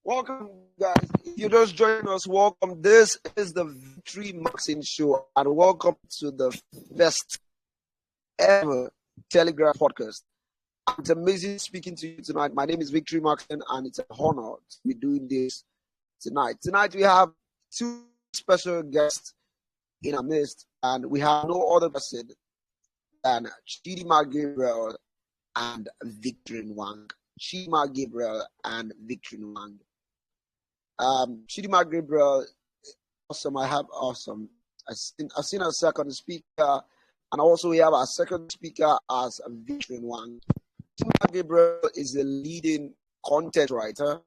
Welcome, guys. If you're just joining us, welcome. This is the Victory Maxine Show, and welcome to the best ever Telegraph podcast. It's amazing speaking to you tonight. My name is Victory Maxine, and it's an honor to be doing this tonight. Tonight, we have two special guests in our midst, and we have no other person than Chidima Gabriel and Victory Wang. Chidima Gabriel and Victory Wang. Chidima Gabriel, awesome. I have awesome. I've seen a second speaker, and also we have a second speaker as Victory Wang. Chidima Gabriel is a leading content writer,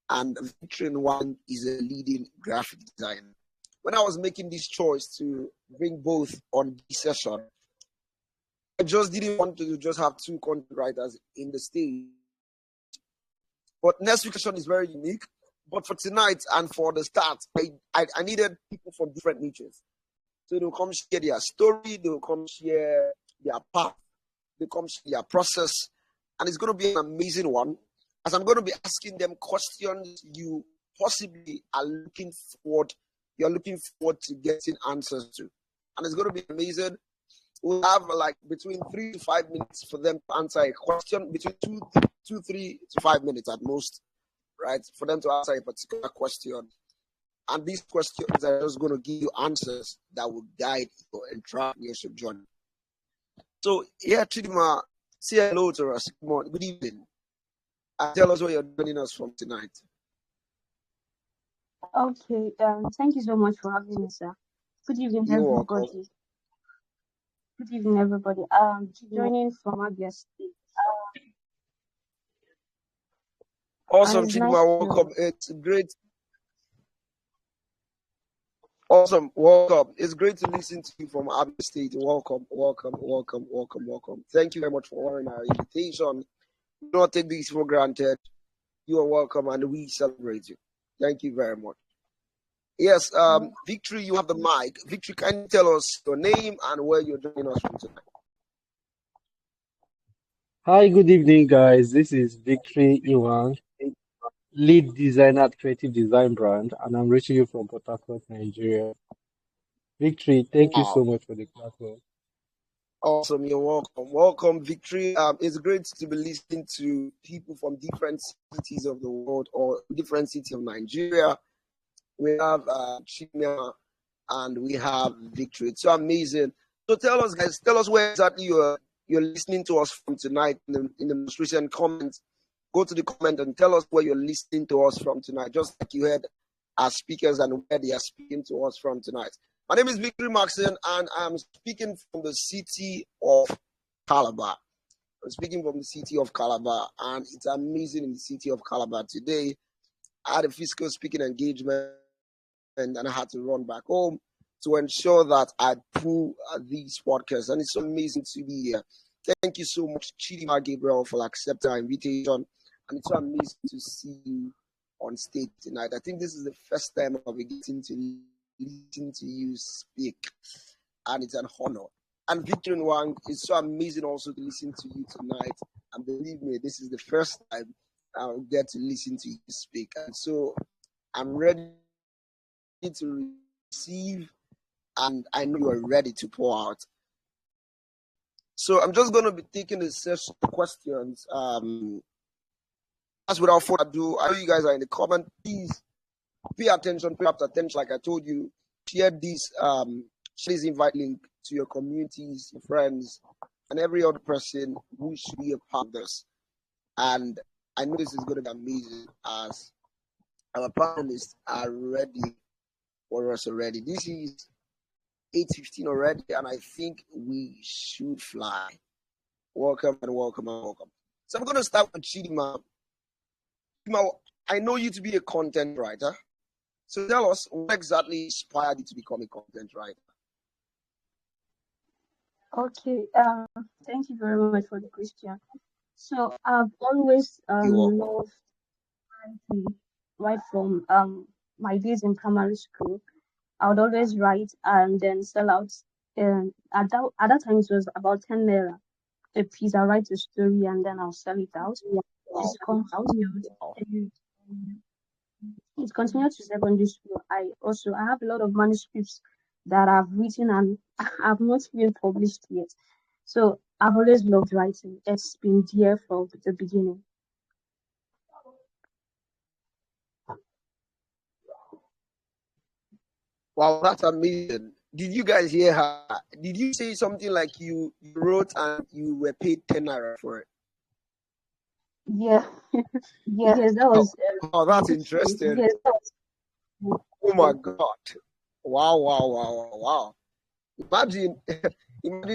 and Victory Wang is a leading graphic designer. When I was making this choice to bring both on this session, I just didn't want to just have two content writers in the stage. But next week's session is very unique. But for tonight and for the start, I needed people from different niches. So they'll come share their story, they'll come share their path, they'll come share their process. And it's going to be an amazing one, as I'm going to be asking them questions you possibly are you're looking forward to getting answers to. And it's going to be amazing. We'll have like between 3 to 5 minutes for them to answer a question, between 3 to 5 minutes at most, right? For them to answer a particular question. And these questions are just going to give you answers that will guide your entrepreneurship journey. So, yeah, Chidima, say hello to us. Good evening. And tell us where you're joining us from tonight. Okay, thank you so much for having me, sir. Good evening, everybody. Welcome. Good evening, everybody. Joining from Abia State. Awesome, Chidima, welcome. It's great. Awesome, welcome. It's great to listen to you from Abia State. Welcome. Thank you very much for honoring our invitation. Do not take this for granted. You are welcome, and we celebrate you. Thank you very much. Yes, Victory, you have the mic. Victory, can you tell us your name and where you're joining us from tonight? Hi, good evening, guys. This is Victory Iwang, lead designer at Creative Design Brand, and I'm reaching you from Port Harcourt, Nigeria. Victory, thank you so much for the platform. Awesome, you're welcome. Welcome, Victory. It's great to be listening to people from different cities of the world or different cities of Nigeria. We have Chidima and we have Victory. It's so amazing. So tell us, guys, where exactly you're listening to us from tonight in the most recent comments. Go to the comment and tell us where you're listening to us from tonight, just like you heard our speakers and where they are speaking to us from tonight. My name is Victory Maxine, and I'm speaking from the city of Calabar. I'm speaking from the city of Calabar, and it's amazing in the city of Calabar today. I had a physical speaking engagement, and I had to run back home to ensure that I pull these podcasts, and it's so amazing to be here. Thank you so much, Chidima Gabriel, for accepting our invitation, and it's so amazing to see you on stage tonight. I think this is the first time I'll be getting to listen to you speak, and it's an honor. And Victory Wang, it's so amazing also to listen to you tonight, and believe me, this is the first time I'll get to listen to you speak, and so I'm ready to receive, and I know you are ready to pour out. So I'm just going to be taking a session of questions. As without further ado, I know you guys are in the comment. Please pay attention, like I told you. Share this invite link to your communities, your friends, and every other person who should be a part of this. And I know this is going to be amazing, as our panelists are ready for us already. This is 8:15 already, and I think we should fly. Welcome. So I'm going to start with Chidima. I know you to be a content writer. So tell us, what exactly inspired you to become a content writer? Okay, thank you very much for the question. So I've always loved writing right from my days in primary school. I would always write and then sell out. At that time, it was about 10 naira a piece. I'll write a story and then I'll sell it out. It's continued. It's continued to secondary school. I have a lot of manuscripts that I've written and have not been published yet. So I've always loved writing. It's been there from the beginning. Wow, that's amazing. Did you guys hear her? Did you say something like you wrote and you were paid 10 naira for it? Yeah. Yes, that was. Oh, that's interesting. Yes, that was. Oh my God. Wow. Imagine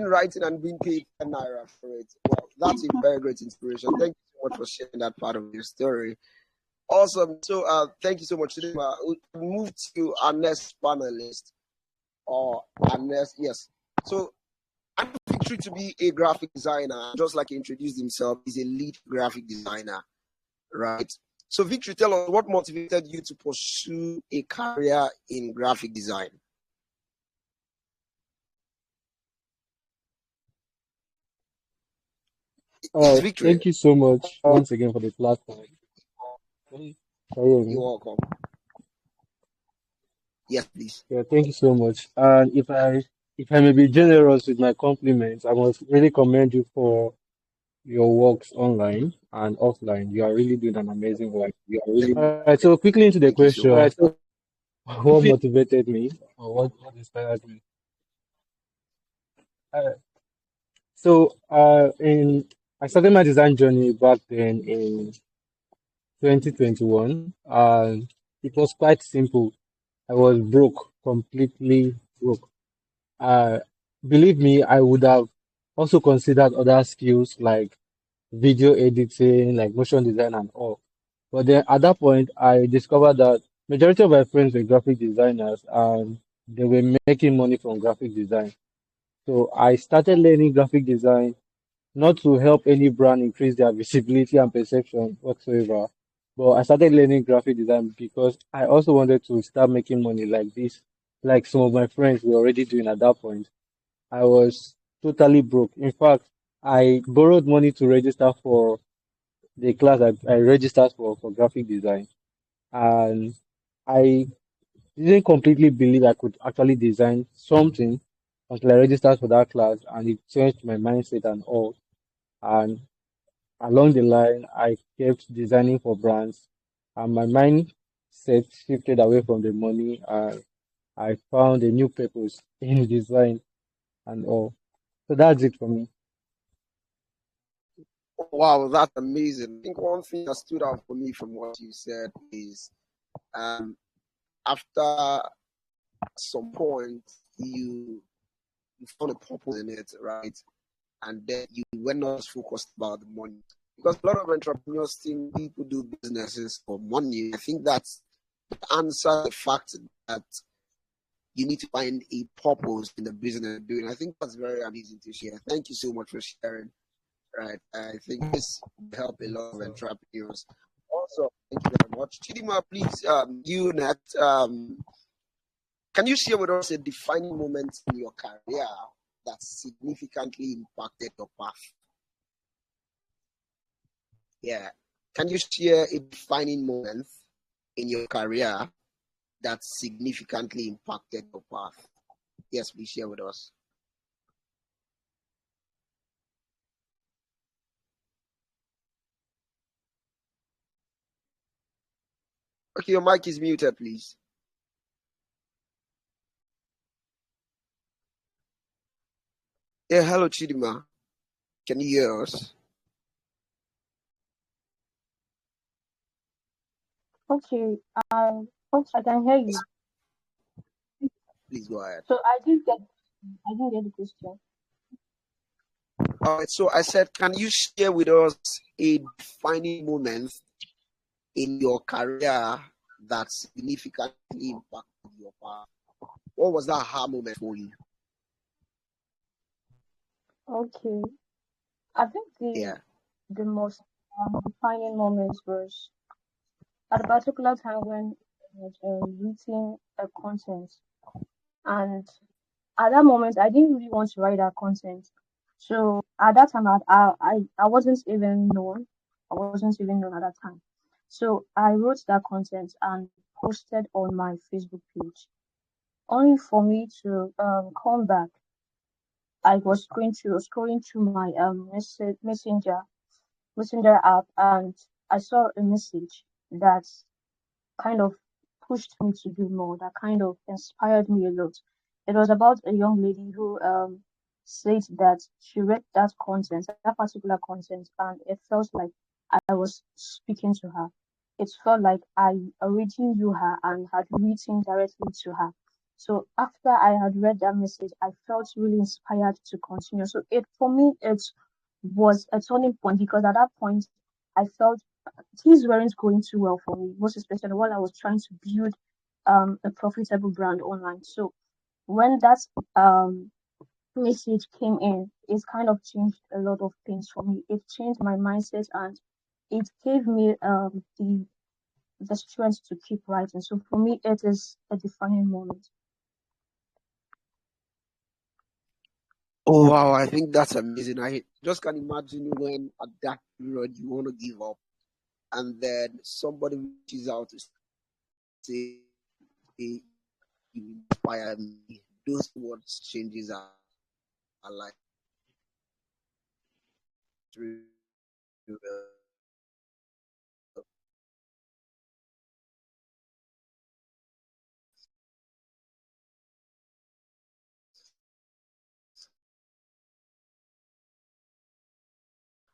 writing and being paid 10 naira for it. Wow, that's a very great inspiration. Thank you so much for sharing that part of your story. Awesome. So thank you so much. We'll move to our next panelist. Yes. So I'm Victory to be a graphic designer. Just like he introduced himself, he's a lead graphic designer, right? So Victory, tell us what motivated you to pursue a career in graphic design. Victory. Thank you so much once again for the platform. You're welcome. Yes, please. Yeah, thank you so much. And if I may be generous with my compliments, I must really commend you for your works online and offline. You are really doing an amazing work. All right, so quickly into the question. What motivated me or what inspired me? I started my design journey back then in 2021, and it was quite simple. I was broke, completely broke. Uh, Believe me, I would have also considered other skills like video editing, like motion design and all. But then at that point, I discovered that majority of my friends were graphic designers and they were making money from graphic design. So I started learning graphic design not to help any brand increase their visibility and perception whatsoever. But I started learning graphic design because I also wanted to start making money like this, like some of my friends were already doing at that point. I was totally broke. In fact, I borrowed money to register for the class I registered for graphic design. And I didn't completely believe I could actually design something until I registered for that class and it changed my mindset and all. And along the line, I kept designing for brands, and my mindset shifted away from the money. And I found a new purpose in design and all. So that's it for me. Wow, that's amazing. I think one thing that stood out for me from what you said is after some point you found a purpose in it, right? And then you were not focused about the money. Because a lot of entrepreneurs think people do businesses for money. I think that's the answer, the fact that you need to find a purpose in the business you're doing. I think that's very amazing to share. Thank you so much for sharing. Right. I think this will help a lot of entrepreneurs. Also, thank you very much. Chidima, please, you next. Can you share with us a defining moment in your career that significantly impacted your path? Yeah. Can you share a defining moment in your career that significantly impacted your path? Yes, please share with us. Okay, your mic is muted, please. Yeah, hello, Chidima. Can you hear us? Okay, I can hear you. Please go ahead. So I didn't get the question. All right, so I said, can you share with us a defining moment in your career that significantly impacted your path? What was that aha moment for you? Okay, I think the most defining moments was at a particular time when I was writing a content, and at that moment I didn't really want to write that content. So at that time I wasn't even known. I wasn't even known at that time. So I wrote that content and posted on my Facebook page, only for me to come back. I was going to scrolling through my messenger app, and I saw a message that kind of pushed me to do more, that kind of inspired me a lot. It was about a young lady who said that she read that particular content, and it felt like I was speaking to her. It felt like I already knew her and had written directly to her. So after I had read that message, I felt really inspired to continue. So it for me it was a turning point, because at that point I felt things weren't going too well for me, most especially while I was trying to build a profitable brand online. So when that um message came in, it kind of changed a lot of things for me. It changed my mindset, and it gave me the strength to keep writing. So for me, it is a defining moment. Oh wow, I think that's amazing. I just can imagine when at that period you want to give up, and then somebody reaches out to say, "Hey, you inspire me." Those words changes our life.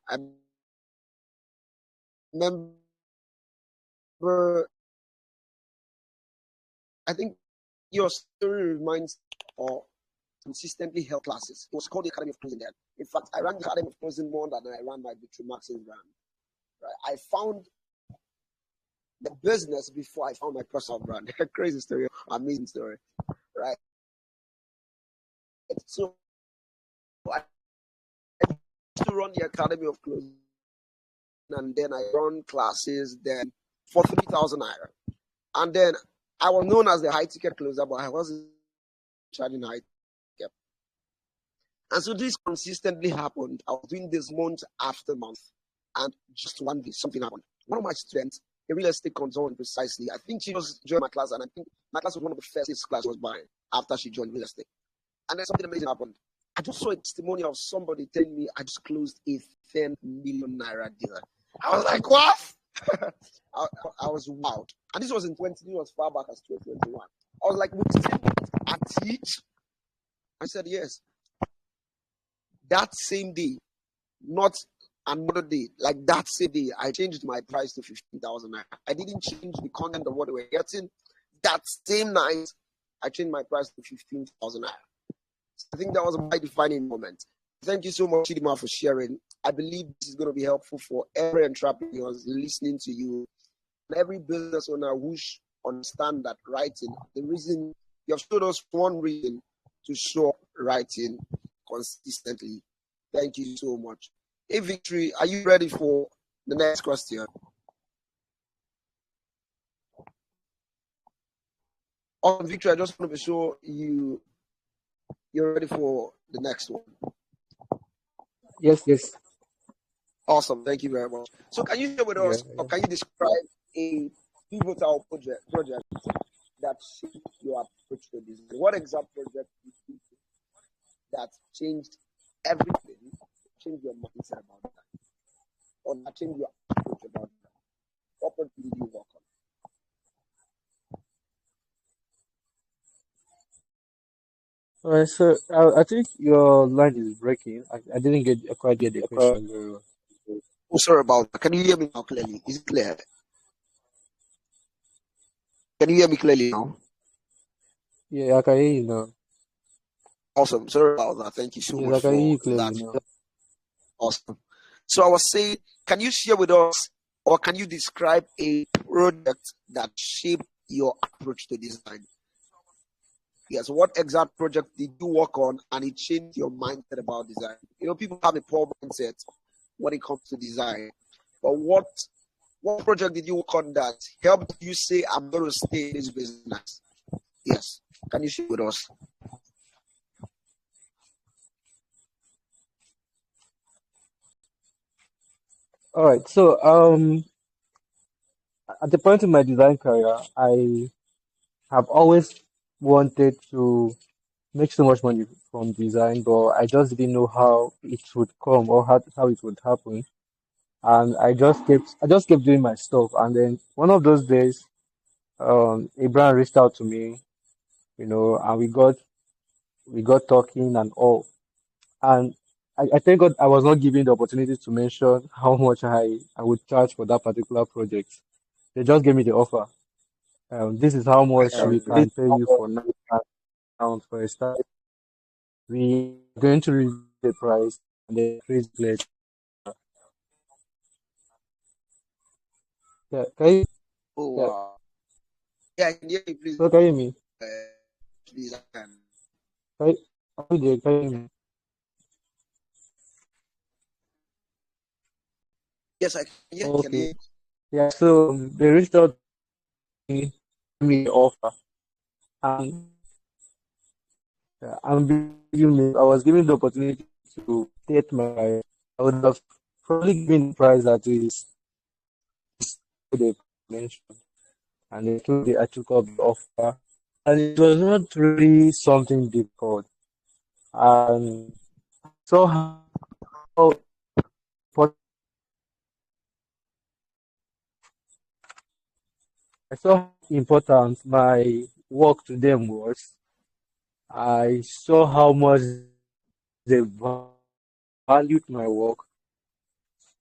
I remember, I think your story reminds or consistently held classes. It was called the Academy of Closing then. In fact, I ran the Academy of Closing more than I ran my Victory Maxim brand. Right? I found the business before I found my personal brand. Crazy story, amazing story, right? So I used to run the Academy of Closing, and then I run classes then for 3,000 naira. And then I was known as the high ticket closer, but I wasn't charging high ticket. And so this consistently happened. I was doing this month after month. And just one day, something happened. One of my students, a real estate consultant precisely, I think she just joined my class, and I think my class was one of the first class she was buying after she joined real estate. And then something amazing happened. I just saw a testimony of somebody telling me I just closed a 10 million naira deal. I was like, what? I was wild. And this was in 20, this was far back as 2021. I was like, I teach? I said, yes. That same day, not another day, like that same day, I changed my price to 15,000 naira. I didn't change the content of what they were getting. That same night, I changed my price to 15,000 naira. I think that was my defining moment. Thank you so much, Chidima, for sharing. I believe this is going to be helpful for every entrepreneur listening to you, and every business owner who understand that writing, the reason you have showed us one reason to show up writing consistently. Thank you so much. Hey, Victory, are you ready for the next question? On Victory, I just want to be sure you're ready for the next one. Yes, yes. Awesome. Thank you very much. So can you share with us, or can you describe a pivotal project that shaped your approach to design? What exact project did you do that changed everything, changed your mindset about that, or that changed your approach about that? What project did you work on? All right, so I think your line is breaking. I didn't quite get the question very well. Oh, sorry about that. Can you hear me now clearly? Is it clear? Can you hear me clearly now? Yeah, I can hear you now. Awesome. Sorry about that. Thank you so Yes, much I can hear for you clearly that. now. Awesome. So I was saying, can you share with us, or can you describe a project that shaped your approach to design? Yes, what exact project did you work on and it changed your mindset about design? You know, people have a poor mindset when it comes to design. But what project did you work on that helped you say, I'm going to stay in this business? Yes. Can you share with us? All right. So, at the point in my design career, I have always wanted to make so much money from design, but I just didn't know how it would come or how it would happen. And I just kept doing my stuff. And then one of those days, a brand reached out to me, and we got talking and all. And I thank God I was not given the opportunity to mention how much I would charge for that particular project. They just gave me the offer. This is how much we This can pay you for now for a start. We are going to review the price and then increase later. Yeah, oh yeah, wow. Yeah, I can hear you. Please, can you hear me? uh, please. I can. Can you hear me? Yes, I can. Yeah, I can Okay. hear you. Yeah, so they reached out to me, gave me the offer, and I was given the opportunity to state my price. I would have probably given the price that is they mentioned, and I took up the offer, and it was not really something difficult. And so how import- I saw how important my work to them was. I saw how much they valued my work.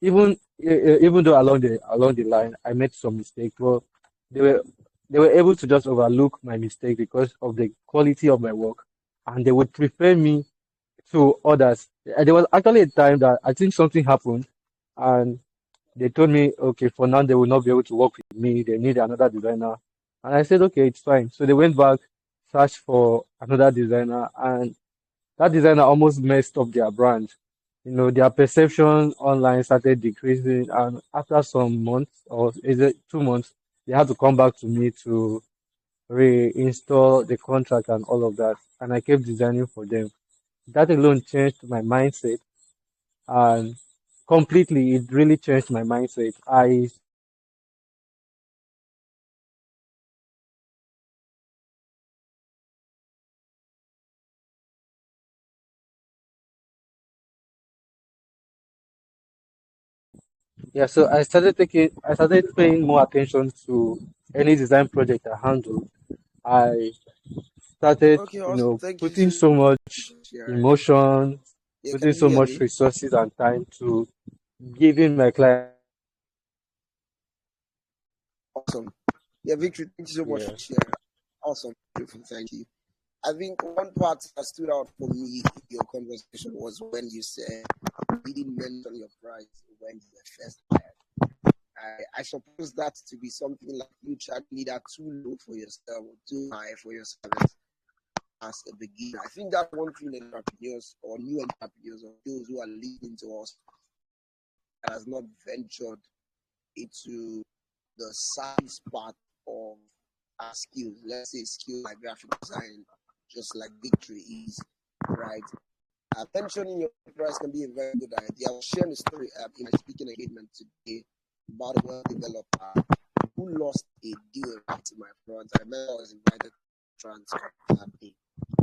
Even though along the line I made some mistakes, well, they were they were able to just overlook my mistake because of the quality of my work, and they would prefer me to others. There was actually a time that I think something happened, and they told me, okay, for now they will not be able to work with me. They need another designer, and I said, okay, it's fine. So they went back, searched for another designer, and that designer almost messed up their brand. Their perception online started decreasing, and after some months, or is it 2 months, they had to come back to me to reinstall the contract and all of that. And I kept designing for them. That alone changed my mindset, and completely, it really changed my mindset. I Yeah, so I started paying more attention to any design project I handled. I started, Okay, awesome. Thank you putting so so much much for sharing. emotion, Yeah, putting can you so hear much me? resources and time to giving my client. Awesome. Yeah, Victory, thank you so much Yeah. for sharing. Awesome. Beautiful. Thank you. I think one part that stood out for me in your conversation was when you said you didn't mention your price when you were first hired. I suppose that to be something like you charge either too low for yourself or too high for your service as a beginner. I think that's one thing entrepreneurs or new entrepreneurs or those who are listening to us that has not ventured into the science part of our skills. Let's say skills like graphic design, just like Victory is, right? Mentioning your price can be a very good idea. I was sharing a story in my speaking engagement today about a well developer who lost a deal right to my front. I remember I was invited to Transcorp that day.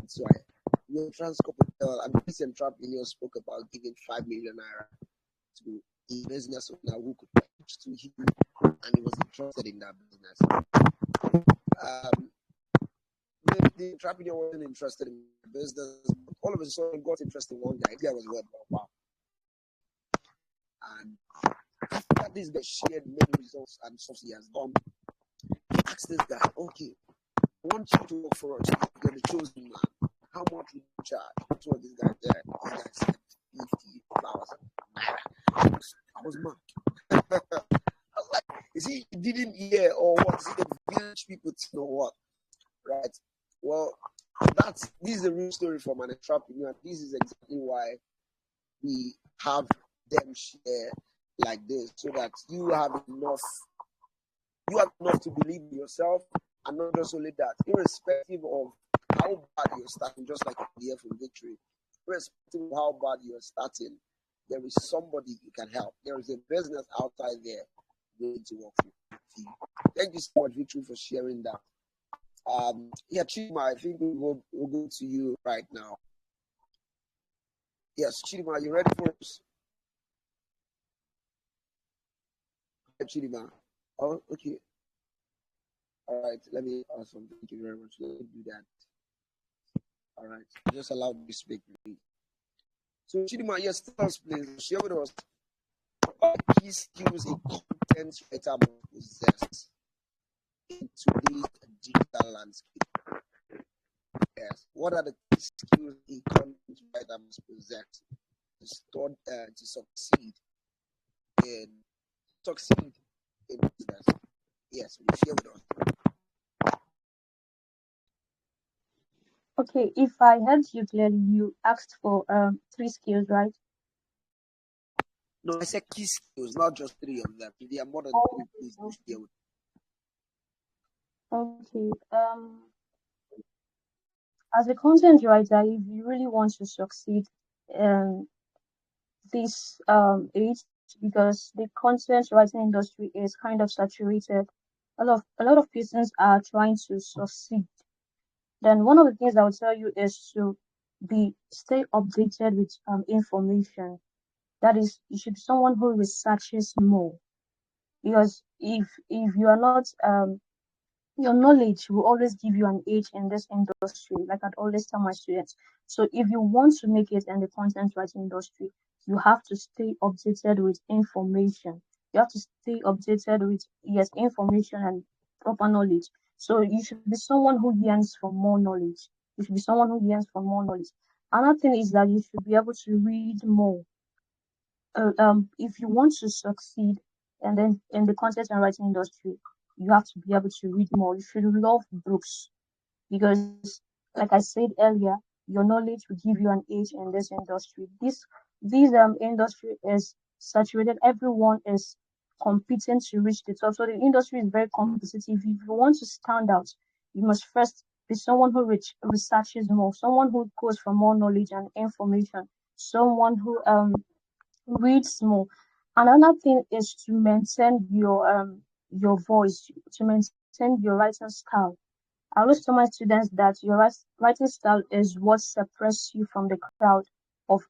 So Transcorp Hotel, and this entrepreneur spoke about giving 5 million naira to a business owner who could pitch to him, and he was interested in that business. Um, the entrepreneur wasn't interested in the business, but all of a sudden got interested in one guy. The guy was worth wow. And after this guy shared many results and stuff he has done, he asked this guy, okay, I want you to work for us. You're the chosen man. How much would you charge? That's what this guy said. This guy said 50,000 naira. I was mad. I was like, is he didn't hear or what? Is he the village people to know what? Right? Well, this is a real story from an entrepreneur. This is exactly why we have them share like this, so that you have enough to believe in yourself, and not just only that, irrespective of how bad you're starting, just like the idea from Victory, irrespective of how bad you're starting, there is somebody you can help. There is a business outside there willing to work with you. Thank you so much, Victory, for sharing that. Yeah, Chima, I think we'll go to you right now. Yes, Chima, are you ready for us? Chima. Oh, okay. All right, let me awesome. Thank you very much. Let me do that. All right, just allow me to speak, please. So, Chidima, yes, tell us, please, share with us what key skills a content writer must possess in today's digital landscape. Yes, what are the key skills a content writer must possess to succeed in business? Yes, will you share with us? Okay, if I heard you clearly, you asked for 3 skills, right? No, I said key skills, not just 3 of them. If there are more than 3, please do share with us. Okay. As a content writer, if you really want to succeed in this age, because the content writing industry is kind of saturated, a lot of persons are trying to succeed. Then one of the things I would tell you is to stay updated with information. That is, you should be someone who researches more, because if you are not your knowledge will always give you an edge in this industry, like I'd always tell my students. So if you want to make it in the content writing industry, you have to stay updated with information. You have to stay updated with, yes, information and proper knowledge. So you should be someone who yearns for more knowledge. You should be someone who yearns for more knowledge. Another thing is that you should be able to read more. If you want to succeed and then in the content and writing industry, you have to be able to read more. You should love books, because like I said earlier, your knowledge will give you an edge in this industry. This industry is saturated. Everyone is competing to reach the top. So the industry is very competitive. If you want to stand out, you must first be someone who researches more, someone who goes for more knowledge and information, someone who reads more. Another thing is to maintain your voice, to maintain your writing style. I always tell my students that your writing style is what separates you from the crowd of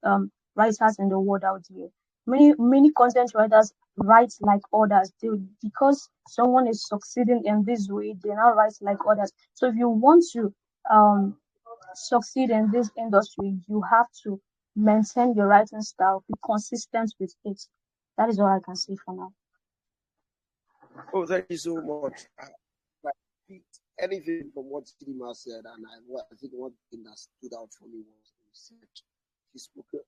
writers in the world out there. Many content writers write like others. Because someone is succeeding in this way, they now write like others. So if you want to succeed in this industry, you have to maintain your writing style, be consistent with it. That is all I can say for now. Oh, thank you so much. Anything from what Chidima said, and I think one thing that stood out for me was research.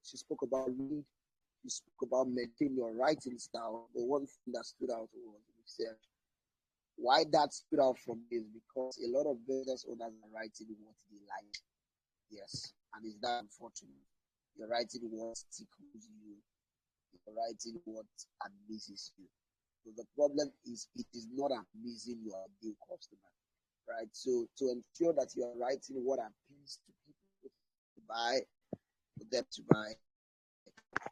She spoke about read. She spoke about maintaining your writing style. The one thing that stood out was research. Why that stood out for me is because a lot of business owners are writing what they like. Yes, and it's that unfortunate. You're writing what tickles you. You're writing what amazes you. So the problem is it is not amazing your ideal customer, right? So to ensure that you are writing what appeals to people to buy, for them to buy,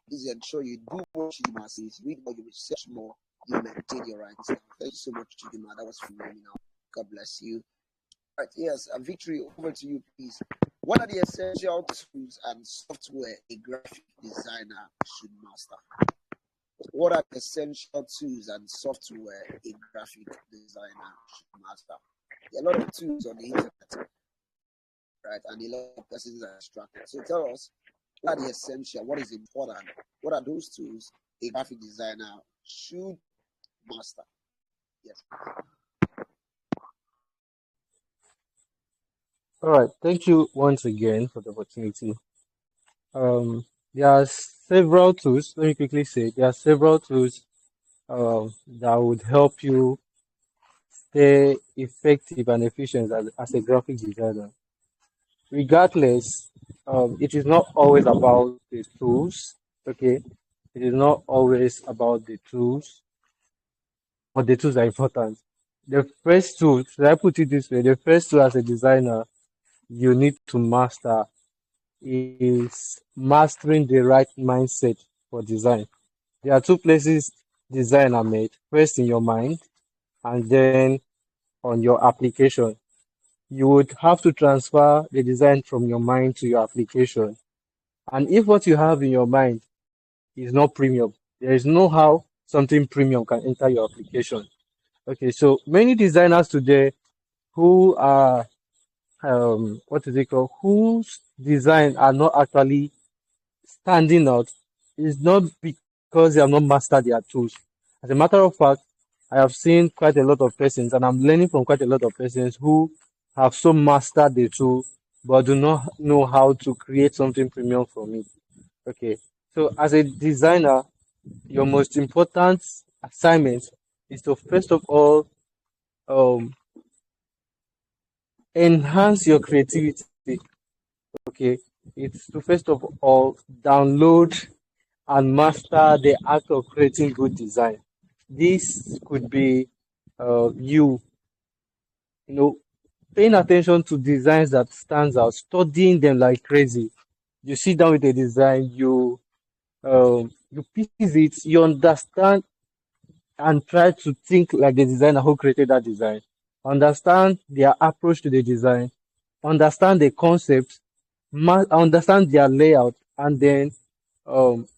please ensure you do what Chidima says, read more, you research more, you maintain your writing style. Thank you so much, Chidima. That was phenomenal. God bless you. All right, yes, Victory, over to you, please. What are the essential tools and software a graphic designer should master? What are the essential tools and software a graphic designer should master? There are a lot of tools on the internet, right? And a lot of persons are distracted. So tell us, what are the essential? What is important? What are those tools a graphic designer should master? Yes. All right. Thank you once again for the opportunity. There are several tools. Let me quickly say there are several tools that would help you stay effective and efficient as a graphic designer. Regardless, it is not always about the tools. Okay, it is not always about the tools, but the tools are important. The first tool, should I put it this way? The first tool as a designer you need to master is mastering the right mindset for design. There are two places design are made. First in your mind, and then on your application. You would have to transfer the design from your mind to your application. And if what you have in your mind is not premium, there is no how something premium can enter your application. Okay, so many designers today who are what is it called? Whose design are not actually standing out is not because they have not mastered their tools. As a matter of fact, I have seen quite a lot of persons, and I'm learning from quite a lot of persons who have so mastered the tool but do not know how to create something premium from it. Okay, so as a designer, your most important assignment is to first of all um, enhance your creativity. Okay, it's to first of all download and master the act of creating good design. This could be you know, paying attention to designs that stands out, studying them like crazy. You sit down with a design, you piece it, you understand and try to think like the designer who created that design. Understand their approach to the design, understand the concept, understand their layout, and then um,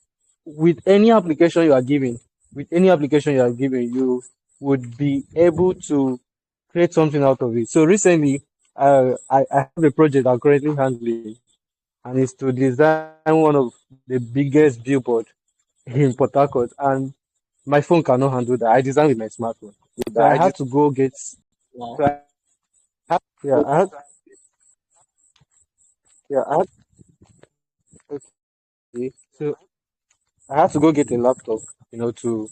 with any application you are giving, you would be able to create something out of it. So recently, I have a project I'm currently handling, and it's to design one of the biggest billboard in Port Harcourt, and my phone cannot handle that. I designed with my smartphone, so I had to go get. So yeah, I had, okay. So I had to go get a laptop, to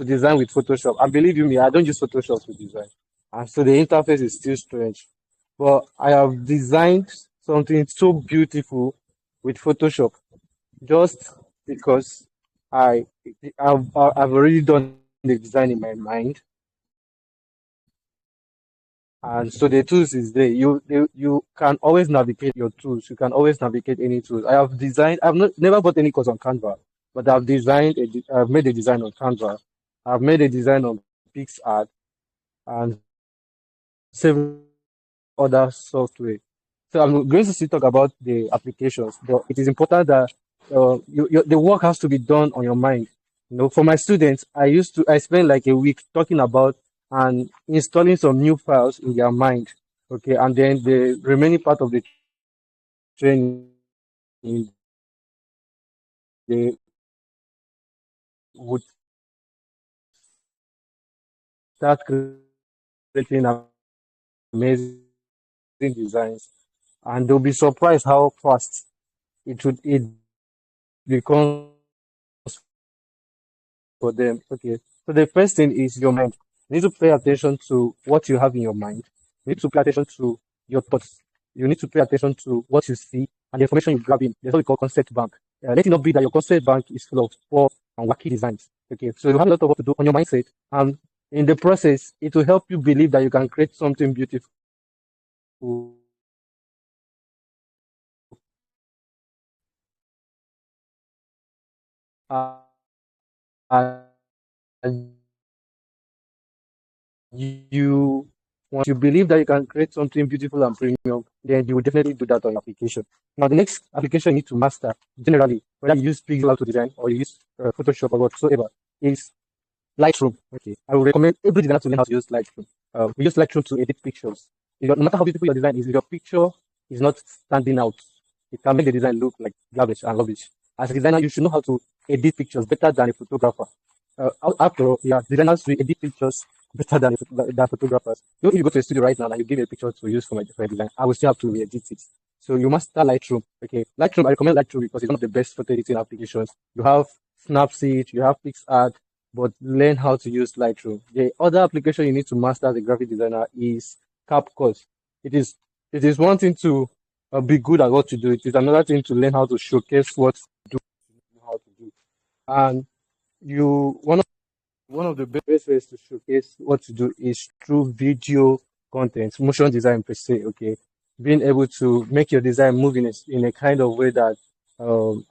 design with Photoshop. And believe you me, I don't use Photoshop to design. And so the interface is still strange. But I have designed something so beautiful with Photoshop just because I I've already done the design in my mind. And so the tools is there. You can always navigate your tools. You can always navigate any tools. I've never bought any course on Canva, but I've made a design on Canva. I've made a design on PixArt and several other software. So I'm going to still talk about the applications, but it is important that the work has to be done on your mind. For my students, I spend like a week talking about and installing some new files in their mind. Okay, and then the remaining part of the training, they would start creating amazing designs, and they'll be surprised how fast it becomes for them. Okay, so the first thing is your mind. You need to pay attention to what you have in your mind. You need to pay attention to your thoughts. You need to pay attention to what you see and the information you grab in. There's what we call concept bank. Let it not be that your concept bank is full of poor and wacky designs. Okay, so you have a lot of work to do on your mindset, and in the process, it will help you believe that you can create something beautiful. And you once you believe that you can create something beautiful and premium, then you will definitely do that on your application. Now, the next application you need to master generally, whether you use Pixel to design or you use Photoshop or whatsoever, is Lightroom. Okay, I would recommend every designer to learn how to use Lightroom. We use Lightroom to edit pictures. No matter how beautiful your design is, if your picture is not standing out, it can make the design look like garbage and rubbish. As a designer, you should know how to edit pictures better than a photographer. After all, yeah, designers will edit pictures better than photographers. If you go to a studio right now and you give me a picture to use for my design, I will still have to edit it. So you must start Lightroom. Okay, Lightroom, I recommend Lightroom because it's one of the best photo editing applications. You have Snapseed, you have PixArt, but learn how to use Lightroom. The other application you need to master as a graphic designer is CapCut. It is one thing to be good at what you do. It is another thing to learn how to showcase what you do, how to do. And one of the best ways to showcase what to do is through video content, motion design per se. Okay, being able to make your design move in a kind of way that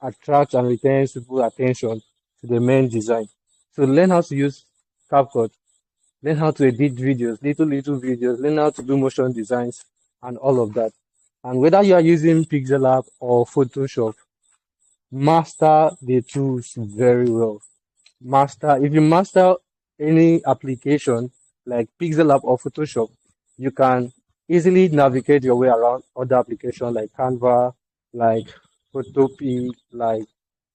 attract and retain people's attention to the main design. So learn how to use CapCut, learn how to edit videos, little videos, learn how to do motion designs and all of that. And whether you are using Pixel Lab or Photoshop, master the tools very well. If you master any application like Pixel Lab or Photoshop, you can easily navigate your way around other applications like Canva, like Photopea, like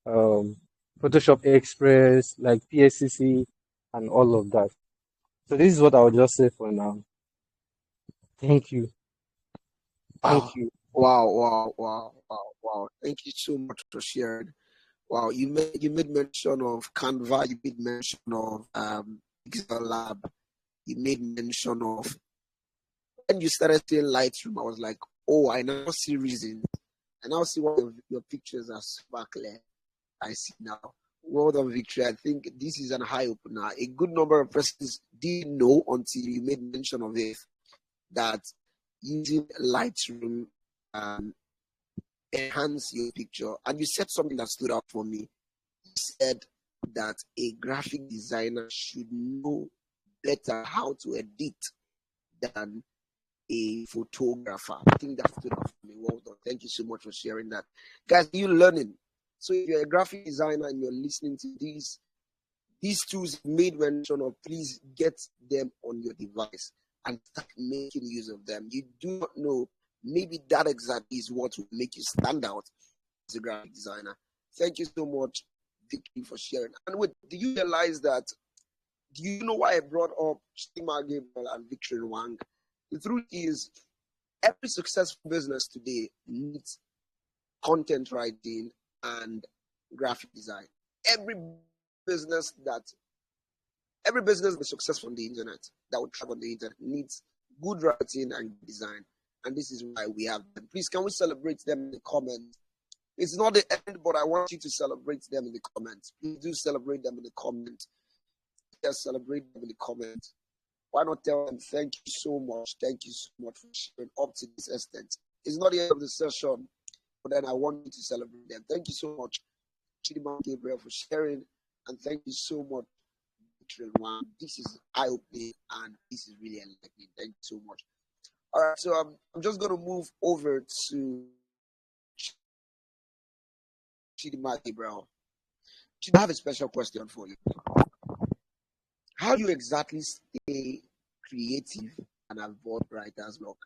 um, Photoshop Express, like PSCC, and all of that. So this is what I would just say for now. Thank you. Wow, Thank you. wow. Thank you so much for sharing. Wow, you made mention of Canva, you made mention of Pixel Lab, you made mention of when you started saying Lightroom, I was like, oh, I now see reason. I now see why your pictures are super clear. I see now. Well done, Victory. I think this is an eye opener. A good number of persons didn't know until you made mention of it that using Lightroom enhance your picture. And you said something that stood out for me. You said that a graphic designer should know better how to edit than a photographer. I think that stood out for me. Well done. Thank you so much for sharing that. Guys, you're learning. So if you're a graphic designer and you're listening to these tools made mention of, please get them on your device and start making use of them. You do not know, maybe that exactly is what will make you stand out as a graphic designer. Thank you so much, Vicky, for sharing. And wait, do you realize that? Do you know why I brought up Chima Gabriel and Victor Wang? The truth is, every successful business today needs content writing and graphic design. Every business that is successful on the internet, that will thrive on the internet, needs good writing and design. And this is why we have them. Please, can we celebrate them in the comments? It's not the end, but I want you to celebrate them in the comments. Please do celebrate them in the comments. Just celebrate them in the comments. Why not tell them thank you so much? Thank you so much for sharing up to this extent. It's not the end of the session, but then I want you to celebrate them. Thank you so much, Chidima Gabriel, for sharing, and thank you so much, Victor One. This is eye-opening, and this is really enlightening. Thank you so much. All right, so I'm just going to move over to Chidima Gabriel. I have a special question for you. How do you exactly stay creative and avoid writer's block?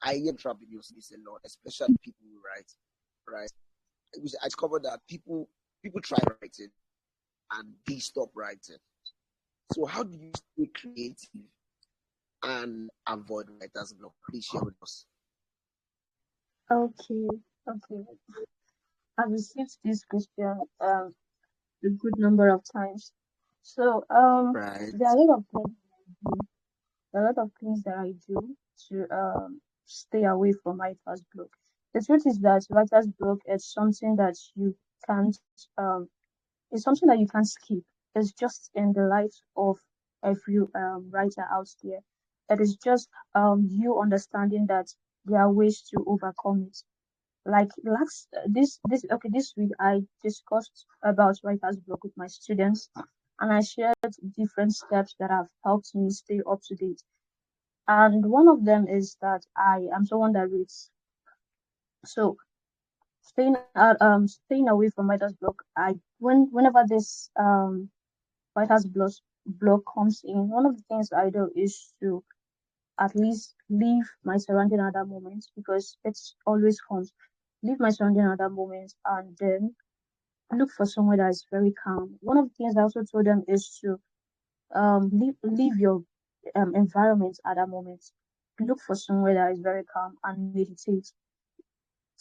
I am trapped in this a lot, especially people who write, right? I discovered that people try writing and they stop writing. So how do you stay creative and avoid writer's block? Please share with us. Okay. I've received this question a good number of times. So Right. there are a lot of things I do. There are a lot of things that I do to stay away from writer's block. The truth is that writer's block is something that you can't um it's something that you can't skip. It's just in the life of every writer out there. It is just you understanding that there are ways to overcome it. Like this week I discussed about writer's block with my students, and I shared different steps that have helped me stay up to date. And one of them is that I am someone that reads. So staying away from writer's block, whenever this writer's block comes in, one of the things I do is to at least leave my surrounding at that moment, because it always comes. Leave my surrounding at that moment and then look for somewhere that is very calm. One of the things I also told them is to leave your environment at that moment. Look for somewhere that is very calm and meditate.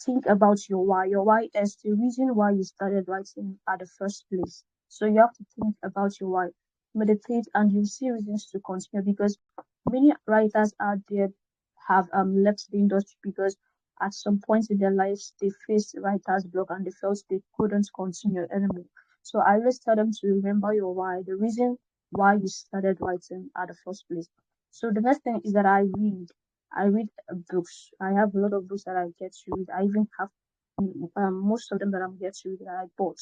Think about your why. Your why is the reason why you started writing at the first place. So you have to think about your why, meditate, and you see reasons to continue, because many writers out there have left the industry because at some point in their lives they faced writer's block and they felt they couldn't continue anymore. So I always tell them to remember your why, the reason why you started writing at the first place. So the next thing is that I read books. I have a lot of books that I get to read. I even have most of them that I'm here to read that I bought,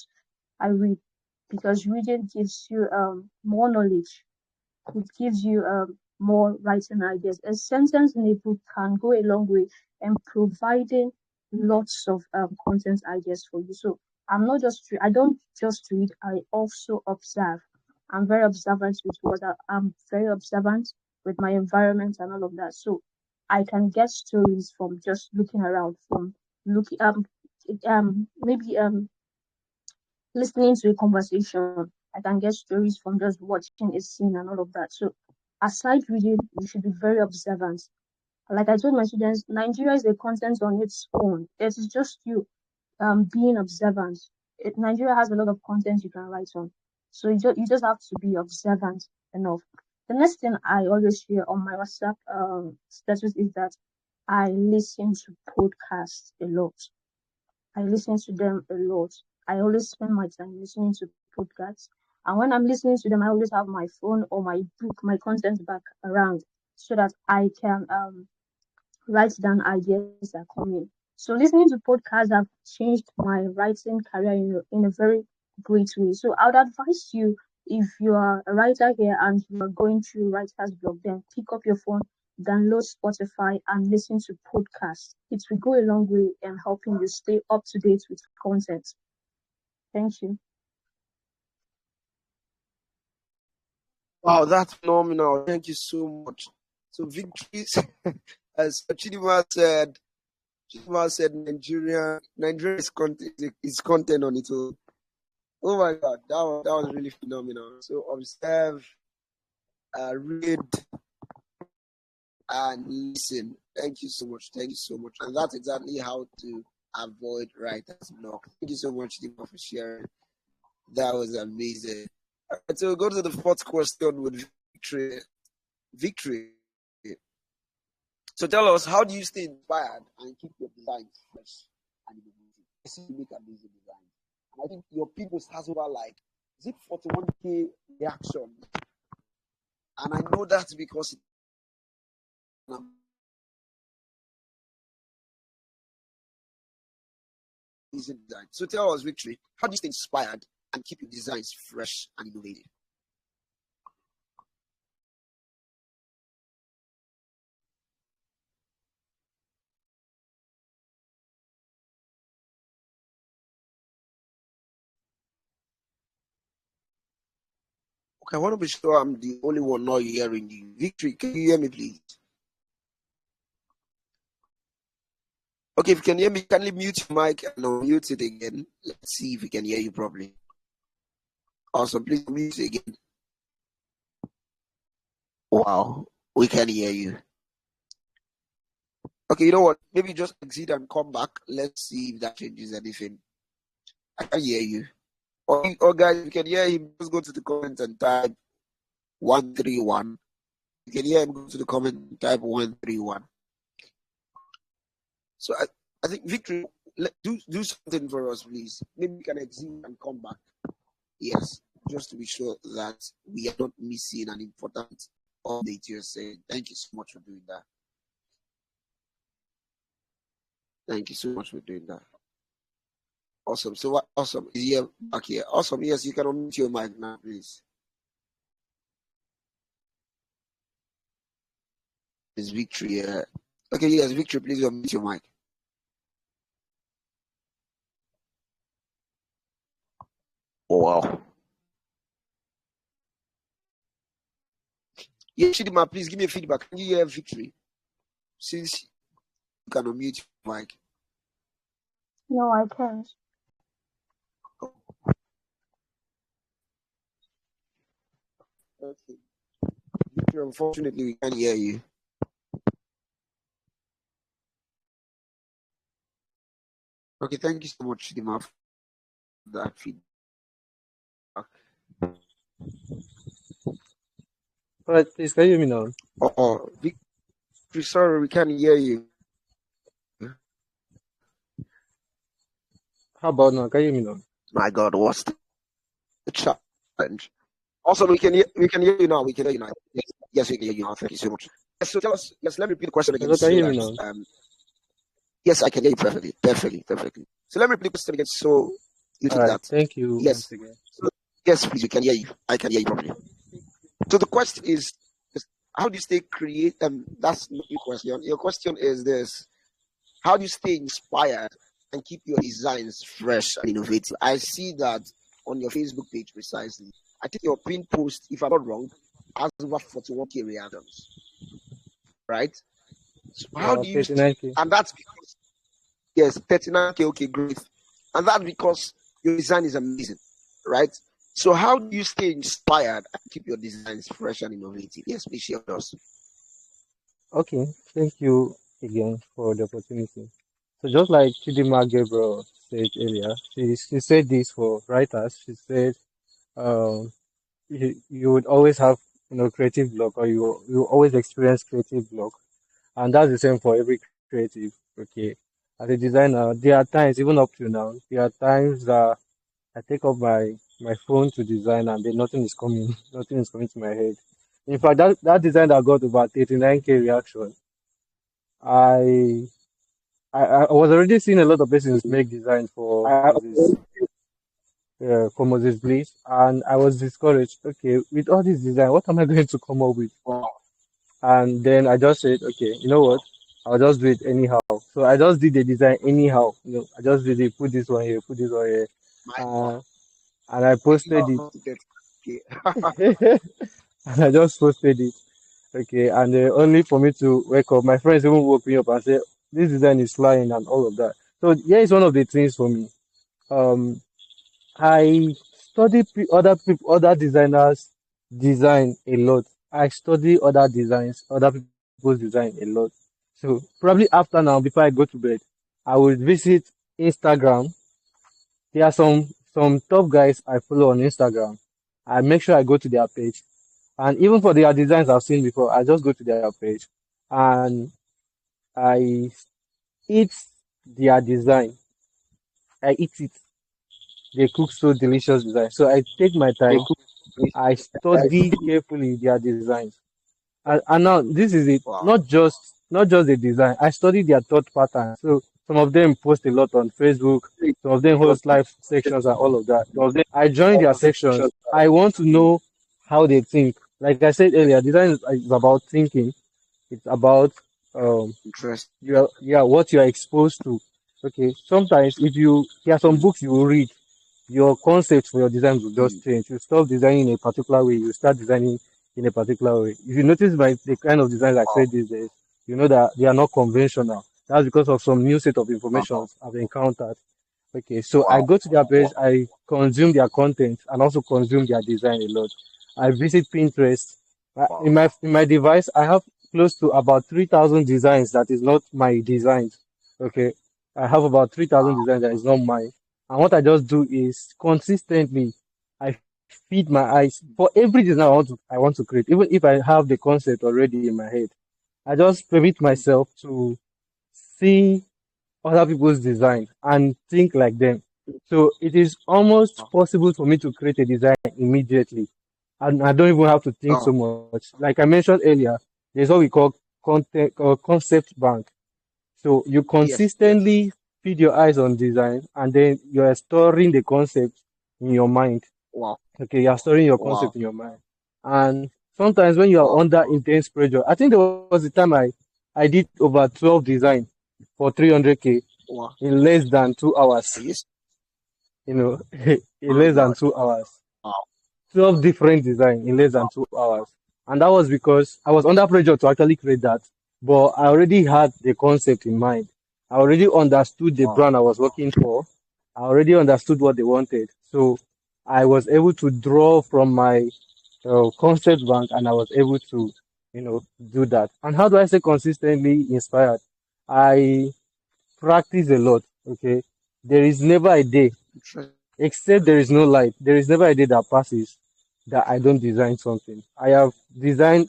I read because reading gives you more knowledge. It gives you more writing ideas. A sentence in a book can go a long way in providing lots of content ideas for you. So I don't just read, I also observe. I'm very observant with I'm very observant with my environment and all of that. So I can get stories from just looking around, from looking maybe listening to a conversation. I can get stories from just watching a scene and all of that. So aside reading, you should be very observant. Like I told my students, Nigeria is a continent on its own. It is just you being observant. Nigeria has a lot of content you can write on. So you just have to be observant enough. The next thing I always share on my WhatsApp status is that I listen to podcasts a lot. I listen to them a lot. I always spend my time listening to podcasts. And when I'm listening to them, I always have my phone or my book, my content back around so that I can write down ideas that come in. So listening to podcasts have changed my writing career in a very great way. So I would advise you, if you are a writer here and you are going through writer's block, then pick up your phone, download Spotify and listen to podcasts. It will go a long way in helping you stay up to date with content. Thank you. Wow, that's phenomenal. Thank you so much. So Victory, as Chidima said, Nigeria is content on its own. Oh my God, that was really phenomenal. So observe, read, and listen. Thank you so much. Thank you so much. And that's exactly how to avoid writer's block. Thank you so much, Chidima, for sharing. That was amazing. All right, so we'll go to the fourth question with Victory. So tell us, how do you stay inspired and keep your designs fresh and innovative? I see you make amazing designs. And I think your people has over is it 41K reactions? And I know that's because amazing design. So tell us, Victory, how do you stay inspired and keep your designs fresh and innovative? Okay, I want to be sure I'm the only one not hearing you. Victory, can you hear me, please? Okay, if you can hear me, kindly mute your mic and unmute it again. Let's see if we can hear you properly. Awesome, please mute it again. Wow, we can hear you. Okay, you know what? Maybe just exit and come back. Let's see if that changes anything. I can hear you. Or guys, if you can hear him, just go to the comment and type 131. You can hear him, go to the comment and type 131. So I think, Victory, do something for us, please. Maybe we can exit and come back. Yes, just to be sure that we are not missing an important update you're saying. Thank you so much for doing that. Thank you so much for doing that. Awesome. So what? Awesome. Is here back here? Awesome. Yes, you can unmute your mic now, please. Is Victory here? Okay, yes, Victory, please unmute your mic. Oh, wow. Yeah, Chidima, please give me a feedback. Can you hear Victory? Since you can unmute your mic. No, I can't. Okay. Victory, unfortunately, we can't hear you. Okay, thank you so much, Chidima, for that feedback. All right, please, can you hear me now? Oh, Victory, sorry, we can't hear you. How about now? Can you hear me now? My God, what's the challenge? Also, we can hear you now. We can hear you now. Yes, we can hear you now. Thank you so much. Yes, so tell us. Yes, let me repeat the question again. Hello, can you hear me now? Yes, I can hear you perfectly, perfectly, perfectly. So let me repeat the question again. So you All think right. that? Thank you once Yes. again. So, yes, please. We can hear you. I can hear you properly. So the question is how do you stay creative? That's not your question. Your question is this: how do you stay inspired and keep your designs fresh and innovative? I see that on your Facebook page precisely. I think your pin post, if I'm not wrong, has over 41K reactions, right? So how Yeah, do you, 39K. and that's because, yes, 39K, okay, great. And that's because your design is amazing, right? So how do you stay inspired and keep your designs fresh and innovative? Yes, please share with us. Okay. Thank you again for the opportunity. So just like Chidima Gabriel said earlier, she said this for writers. She said, um, you would always have creative block, or you always experience creative block, and that's the same for every creative. Okay, as a designer, there are times, even up to now, there are times that I take up my phone to design, and then nothing is coming, nothing is coming to my head. In fact, that design that got about 39K reaction, I I was already seeing a lot of persons make designs for Moses Bliss, and I was discouraged. Okay, with all this design, what am I going to come up with? Wow, And then I just said, okay, you know what? I'll just do it anyhow. So I just did the design anyhow. I just did it, put this one here, put this one here, my God. uh, and I posted it. Not to 30K. And I just posted it. Okay, and only for me to wake up. My friends even woke me up and said, "This design is flying," and all of that. So here is one of the things for me. Um, I study other designers design a lot. I study other designs, other people's design a lot. So probably after now, before I go to bed, I will visit Instagram. There are some top guys I follow on Instagram. I make sure I go to their page, and even for their designs I've seen before, I just go to their page and I eat their design. I eat it. They cook so delicious design. So I take my time. I study carefully their designs. And now this is it. Wow. Not just the design. I study their thought pattern. So some of them post a lot on Facebook. Some of them host live sections and all of that. I join their sections. I want to know how they think. Like I said earlier, design is about thinking. It's about um Interesting. what you are exposed to. Okay. Sometimes if you there are some books you will read, your concept for your design will just change. You stop designing in a particular way, you start designing in a particular way. If you notice by the kind of designs I create these days, you know that they are not conventional. That's because of some new set of information I've encountered. Okay, so I Wow. go to their page, I consume their content and also consume their design a lot. I visit Pinterest. Wow. In my device, I have close to about 3,000 designs that is not my designs. Okay, I have about 3,000 designs that is not mine. And what I just do is consistently, I feed my eyes for every design I want to create. Even if I have the concept already in my head, I just permit myself to see other people's design and think like them. So it is almost possible for me to create a design immediately. And I don't even have to think so Oh, much. Like I mentioned earlier, there's what we call content or concept bank. So you yes, yes. consistently feed your eyes on design and then you're storing the concept in your mind. Wow. Okay, you're storing your Wow. concept in your mind. And sometimes when you are Wow. under intense pressure, I think there was a time I did over 12 design for 300K Wow. in less than 2 hours. Yes. In My less than God. 2 hours. Wow. 12 different design in less than 2 hours. And that was because I was under pressure to actually create that. But I already had the concept in mind. I already understood the Wow. brand I was working for. I already understood what they wanted. So I was able to draw from my concept bank and I was able to, do that. And how do I say consistently inspired? I practice a lot. Okay. There is never a day, Interesting. except there is no light. There is never a day that passes that I don't design something. I have designed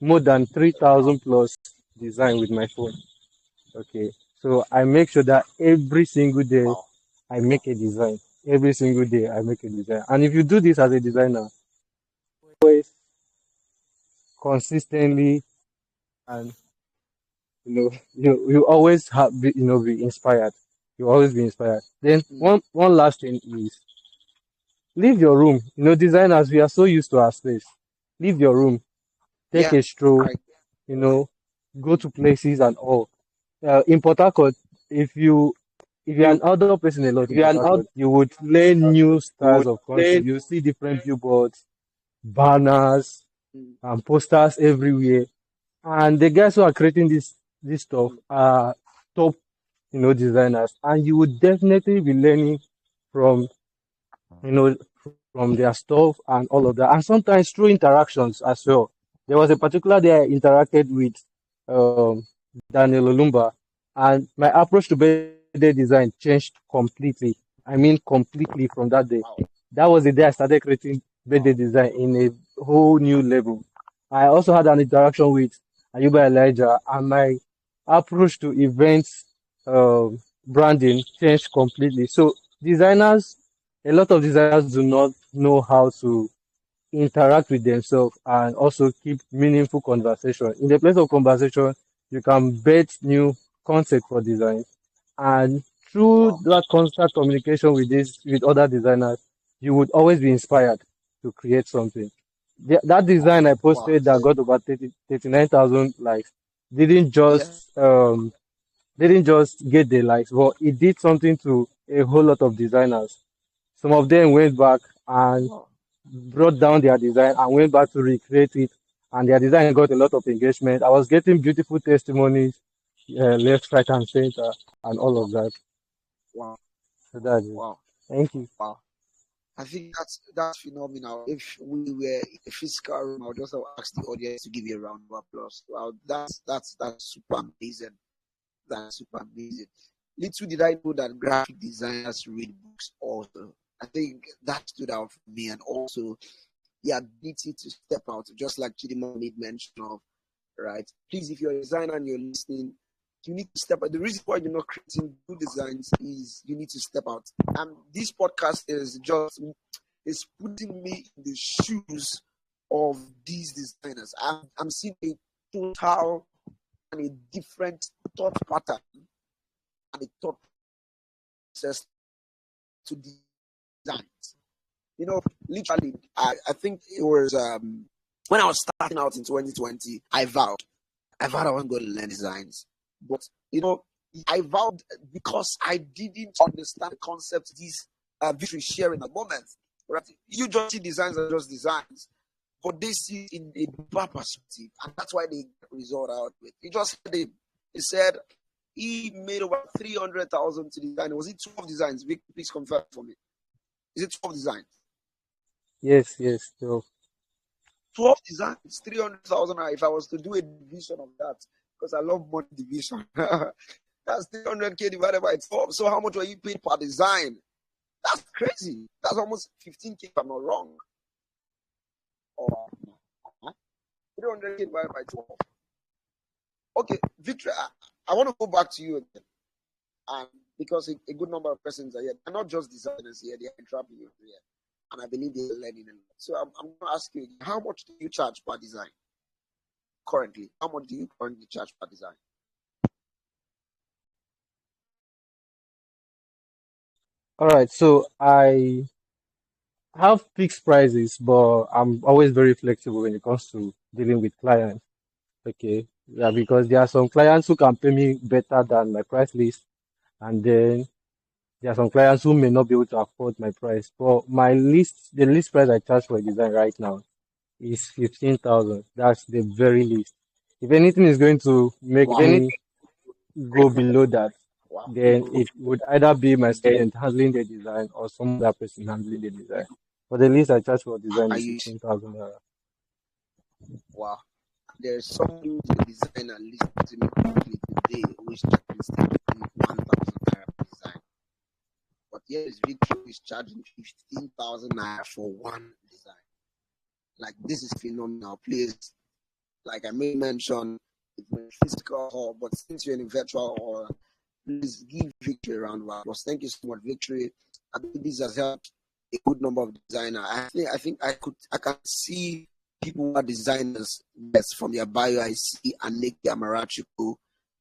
more than 3,000 plus design with my phone. Okay. So I make sure that every single day Wow. I make a design. Every single day I make a design. And if you do this as a designer, always consistently and you always have be inspired. You always be inspired. Then one last thing is leave your room. Designers, we are so used to our space. Leave your room, take Yeah. a stroll, Right. go to places and all. In Port Harcourt, if you if you're an outdoor person a lot If in you're Port an out, Harcourt, you would learn new you styles would of play. concept. You see different billboards, banners, Mm, and posters everywhere. And the guys who are creating this stuff mm, are top, designers. And you would definitely be learning from, from their stuff and all of that. And sometimes through interactions as well. There was a particular day I interacted with um, Daniel Olumba, and my approach to birthday design changed completely. I mean, completely from that day. wow. That was the day I started creating birthday design in a whole new level. I also had an interaction with Ayuba Elijah, and my approach to events branding changed completely. So designers, a lot of designers do not know how to interact with themselves and also keep meaningful conversation. In the place of conversation, you can bet new concept for design, and through Wow. that constant communication with other designers, you would always be inspired to create something. That design I Wow. posted that got over 39,000 likes didn't Yeah. just um didn't just get the likes, but it did something to a whole lot of designers. Some of them went back and Wow. brought down their design and went back to recreate it, and their design got a lot of engagement. I was getting beautiful testimonies, left, right, and center, and all of that. Wow. So that's it. Wow. Thank you. Wow. I think that's phenomenal. If we were in a physical room, I would just have asked the audience to give you a round of applause. Wow, that's super amazing. That's super amazing. Little did I know that graphic designers read books also. I think that stood out for me, and also the ability to step out, just like Chidima made mention of, right? Please, if you're a designer and you're listening, you need to step out. The reason why you're not creating good designs is you need to step out. And this podcast is putting me in the shoes of these designers. I'm seeing a total and a different thought pattern and a thought process to designs. Literally, I think it was when I was starting out in 2020, I vowed I wasn't going to learn designs. But, I vowed because I didn't understand the concept these Victory share in the moment. Right? You just see designs are just designs, but they see it in a deeper perspective, and that's why they resort out with. He just said he said he made over 300,000 to design. Was it 12 designs? Vic, please confirm for me. Is it 12 designs? Yes, yes. So 12 designs, 300,000. If I was to do a division of that, because I love money division, that's 300K divided by 12. So how much were you paid per design? That's crazy. That's almost 15K if I'm not wrong. Or 300K divided by 12. Okay, Victor, I want to go back to you again. And because a good number of persons are here, they're not just designers here, they're entrepreneurs here. And I believe they're learning a lot. So I'm going to ask you, how much do you charge per design currently? How much do you currently charge per design? all right. So I have fixed prices, but I'm always very flexible when it comes to dealing with clients. Okay. Yeah, because there are some clients who can pay me better than my price list, and then there are some clients who may not be able to afford my price. But the list price I charge for a design right now is 15,000. That's the very least. If anything is going to make Wow. me go below that, Wow. then it would either be my student handling the design or some other person handling the design. But the least I charge for design Are is you 15,000. wow? There's somebody who's a designer listening to me quickly today who is charging still 1,000 naira per design. But here is Victor who is charging 15,000 naira for one design. Like, this is phenomenal. Please, like I may mention, it's a physical hall, but since you're in a virtual hall, please give Victory a round of applause. Thank you so much, Victory. I think this has helped a good number of designers. I think I can see people who are designers. Yes, from their bio I see Anik Amarachuku,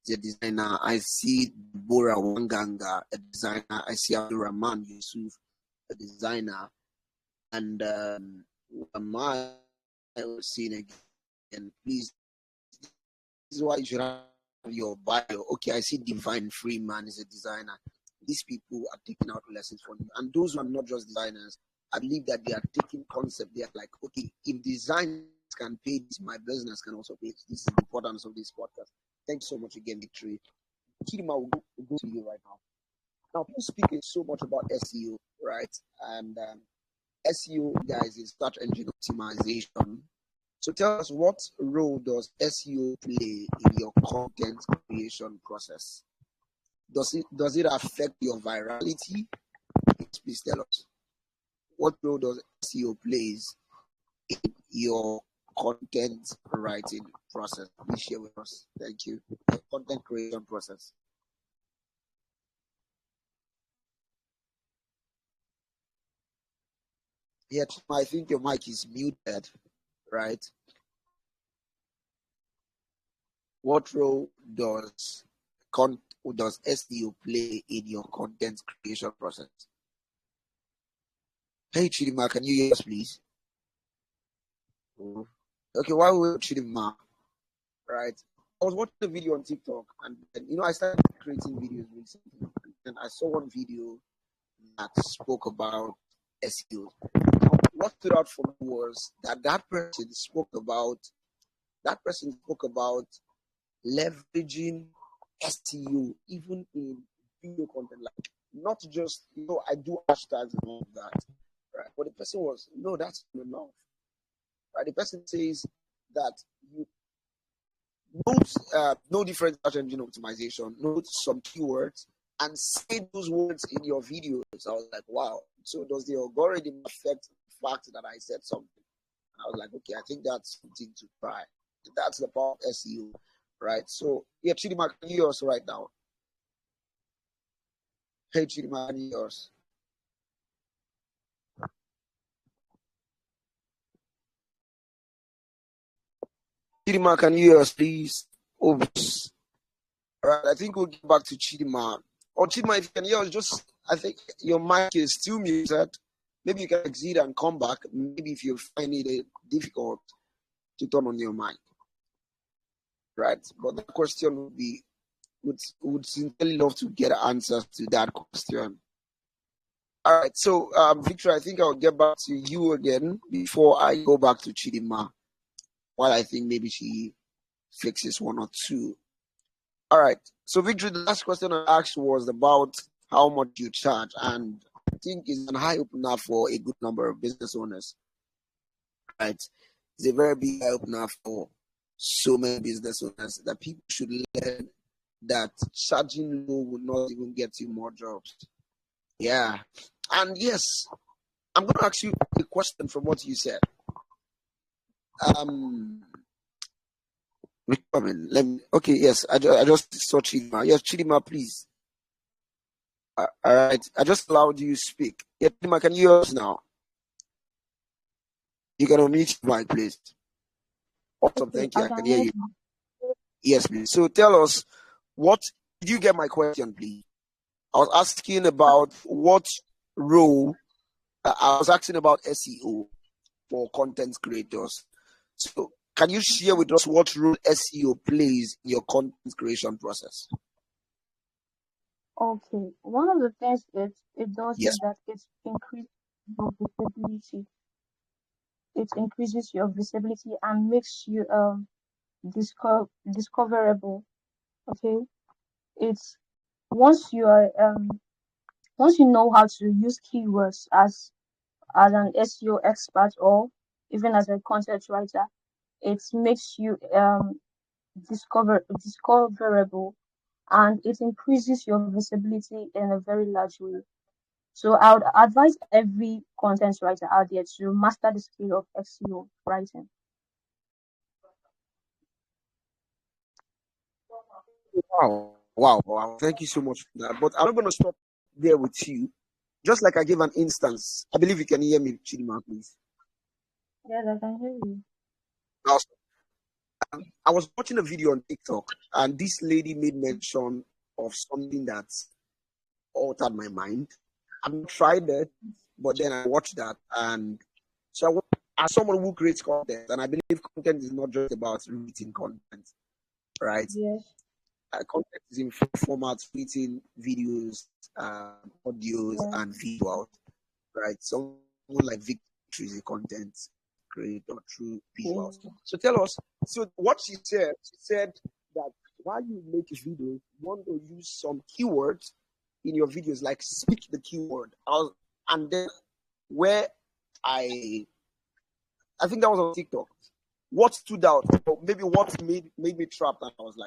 is a designer. I see Bora Wanganga, a designer. I see Abdul Rahman Yusuf, a designer. And am I seeing again? Please, this is why you should have your bio. Okay, I see Divine Freeman is a designer. These people are taking out lessons from you. And those who are not just designers, I believe that they are taking concept. They are like, okay, if design can pay this, my business can also pay this. This is the importance of this podcast. Thanks so much again, Victory. Chidima will go to you right now. Now, people speaking so much about SEO, right? And SEO, guys, is search engine optimization. So tell us, what role does SEO play in your content creation process? Does it affect your virality? Please tell us. What role does SEO plays in your content writing process? Please share with us. Thank you. The content creation process. Yeah, I think your mic is muted, right? What role does SEO play in your content creation process? Hey, Chidima, can you hear us, please? Okay, while we're Chidima, right? I was watching a video on TikTok, and I started creating videos recently, and I saw one video that spoke about SEO. What stood out for me was that person spoke about leveraging SEO even in video content, like not just I do hashtags and all of that, right? But the person was, no, that's not enough, right? The person says that you note no different search engine optimization, note some keywords and say those words in your videos. I was like, wow. So does the algorithm affect the fact that I said something? And I was like, okay, I think that's something to try. That's the power of SEO, right? So yeah, Chidima, can you hear us right now? Hey, Chidima, can you hear us? Chidima, can you hear us, please? Oops. All right, I think we'll get back to Chidima. Or Chidima, if you can hear us, I think your mic is still muted. Maybe you can exit and come back. Maybe if you find it difficult to turn on your mic, right? But the question would sincerely love to get answers to that question. All right, so Victor, I think I'll get back to you again before I go back to Chidima, while I think maybe she fixes one or two. All right, so Victor, the last question I asked was about how much you charge, and I think it's an eye opener for a good number of business owners. Right, it's a very big eye opener for so many business owners that people should learn that charging low will not even get you more jobs. Yeah, and yes, I'm going to ask you a question from what you said. Okay, yes, I just saw Chidima. Yes, Chidima, please. All right, I just allowed you to speak. Yeah, Chidima, can you hear us now? You can unmute your mic, please. Awesome, thank you. I can hear you. Yes, please. So tell us, did you get my question, please? I was asking about what role. I was asking about SEO for content creators. So can you share with us what role SEO plays in your content creation process? Okay, one of the things it does is that it increases your visibility. It increases your visibility and makes you discoverable. Okay, it's once you know how to use keywords as an SEO expert or even as a content writer, it makes you discoverable, and it increases your visibility in a very large way. So I would advise every content writer out there to master the skill of SEO writing. Wow. Thank you so much for that. But I'm not going to stop there with you. Just like I gave an instance, I believe you can hear me, Chidima, please. Yes, I can hear you. Awesome. I was watching a video on TikTok, and this lady made mention of something that altered my mind. I've not tried it, but then I watched that, and so as someone who creates content, and I believe content is not just about written content, right? Yes. Content is in formats, written videos, audios, and visuals, right? Someone like Victory is a content creator through visuals. So tell us, so what she said that while you make videos, you want to use some keywords in your videos, like speak the keyword. And then where I think that was on TikTok. What stood out, or maybe what made me trapped, and I was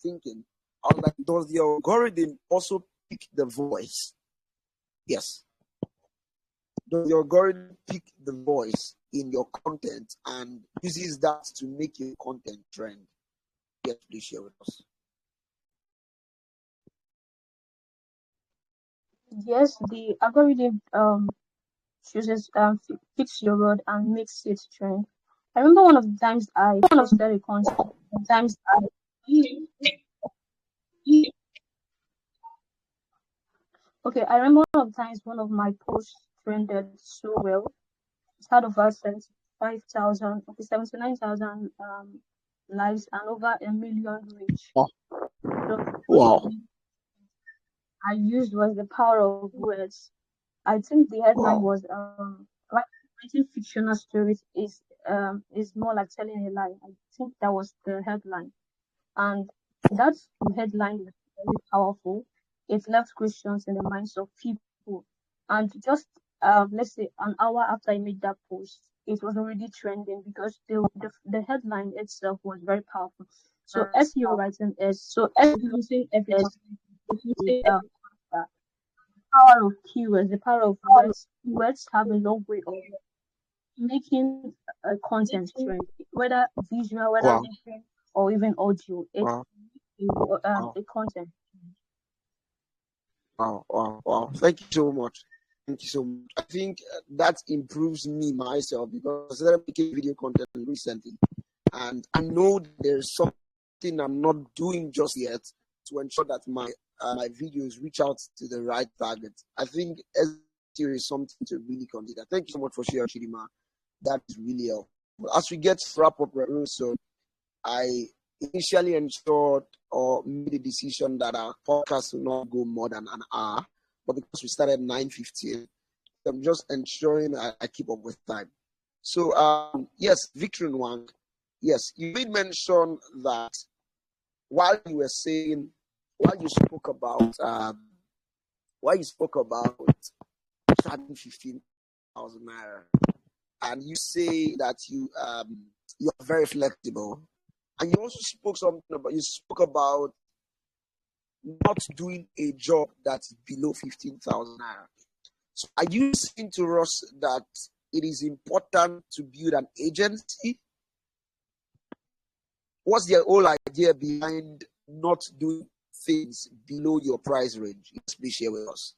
thinking, does the algorithm also pick the voice? Yes. Does the algorithm pick the voice in your content and uses that to make your content trend? Yes, please share with us. Yes, the algorithm chooses fix your word and makes it trend. I remember one of the times I posted a content. Sometimes I remember one of the times one of my posts trended so well. It had over 75,000, 79,000 likes and over 1 million reach. So Wow. I used was the power of words. I think the headline was writing fictional stories is more like telling a lie. I think that was the headline, and that headline was very powerful. It left questions in the minds of people, and just let's say an hour after I made that post, it was already trending because the headline itself was very powerful. So SEO writing is using everything with the power of keywords, the power of words. Words have a long way of making a content trend, whether visual, whether written, or even audio. It's a content. Wow. Thank you so much. I think that improves me myself because I started making video content recently, and I know there's something I'm not doing just yet to ensure that my videos reach out to the right target. I think SEO is something to really consider. Thank you so much for sharing, Chidima. That is really helpful. As we get to wrap up, so I initially ensured or made a decision that our podcast will not go more than an hour, but because we started 9:15, I'm just ensuring I keep up with time. So, yes, Victor Nwang, yes, you made mention that while you spoke about charging 15,000 naira, and you say that you are very flexible, and you also spoke about not doing a job that's below 15,000 naira. So are you saying to us that it is important to build an agency? What's the whole idea behind not doing things below your price range? Please share with us.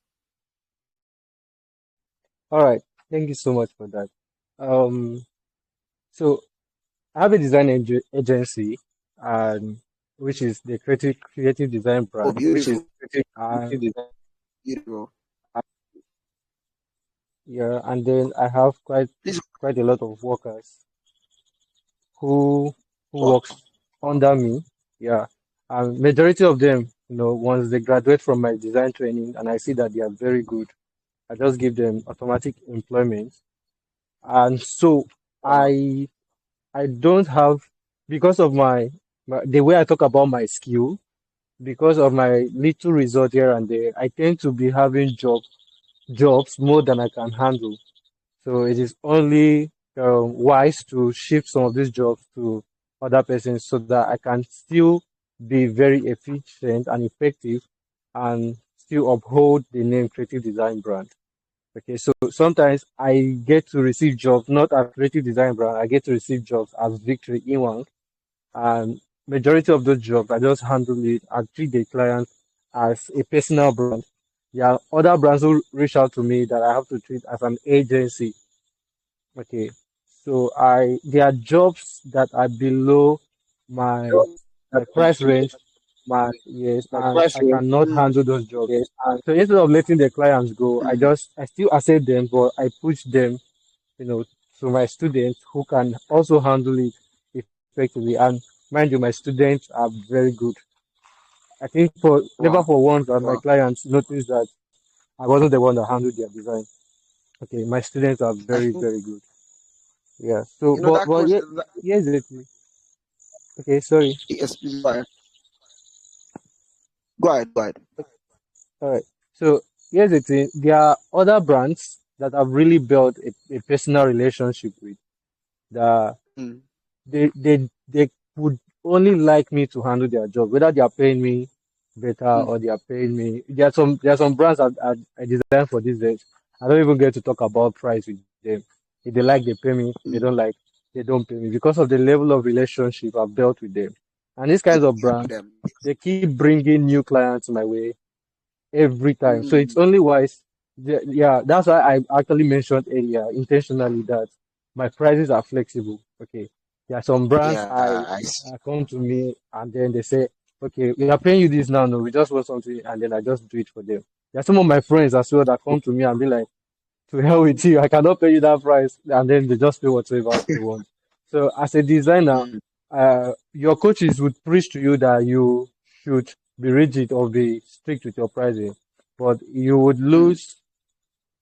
All right. Thank you so much for that. So I have a design agency, which is the creative design brand. Beautiful. Beautiful. Yeah, and then I have quite a lot of workers who works under me. Yeah, and majority of them, once they graduate from my design training, and I see that they are very good, I just give them automatic employment. And so I don't have, because of the way I talk about my skill, because of my little result here and there, I tend to be having jobs more than I can handle. So it is only wise to shift some of these jobs to other persons so that I can still be very efficient and effective and still uphold the name Creative Design Brand. Okay, so sometimes I get to receive jobs not as Creative Design Brand, I get to receive jobs as Victory Iwang, and majority of those jobs I just handle it and treat the client as a personal brand. There are other brands who reach out to me that I have to treat as an agency. Okay, so there are jobs that are below my price range, yes, and I cannot handle those jobs. So instead of letting the clients go, I still accept them, but I push them, you know, to my students who can also handle it effectively. And mind you, my students are very good. I think for never Wow. for once that my Wow. clients noticed that I wasn't the one that handled their design. Okay, my students are I very, think very good. Yeah. So, that yeah, question. here's the thing. Okay, sorry. Yes, please go ahead. Go ahead. Go ahead. All right. So here's the thing. There are other brands that I've really built a personal relationship with. That Mm, they would only like me to handle their job, whether they are paying me better mm, or they are paying me. There are some brands that I design for these days. I don't even get to talk about price with them. If they like, they pay me. If they mm. don't like, they don't pay me because of the level of relationship I've built with them. And these kinds of To brands, them. they keep bringing new clients my way every time. So it's Mm. only wise. Yeah, that's why I actually mentioned earlier intentionally that my prices are flexible. Okay, there are some brands Yeah, I see. come to me and then they say, okay, we are paying you this now. No, we just want something, and then I just do it for them. There are some of my friends as well that come to me and be like, to hell with you, I cannot pay you that price, and then they just pay whatever they want. So as a designer, Mm, your coaches would preach to you that you should be rigid or be strict with your pricing, but you would mm. lose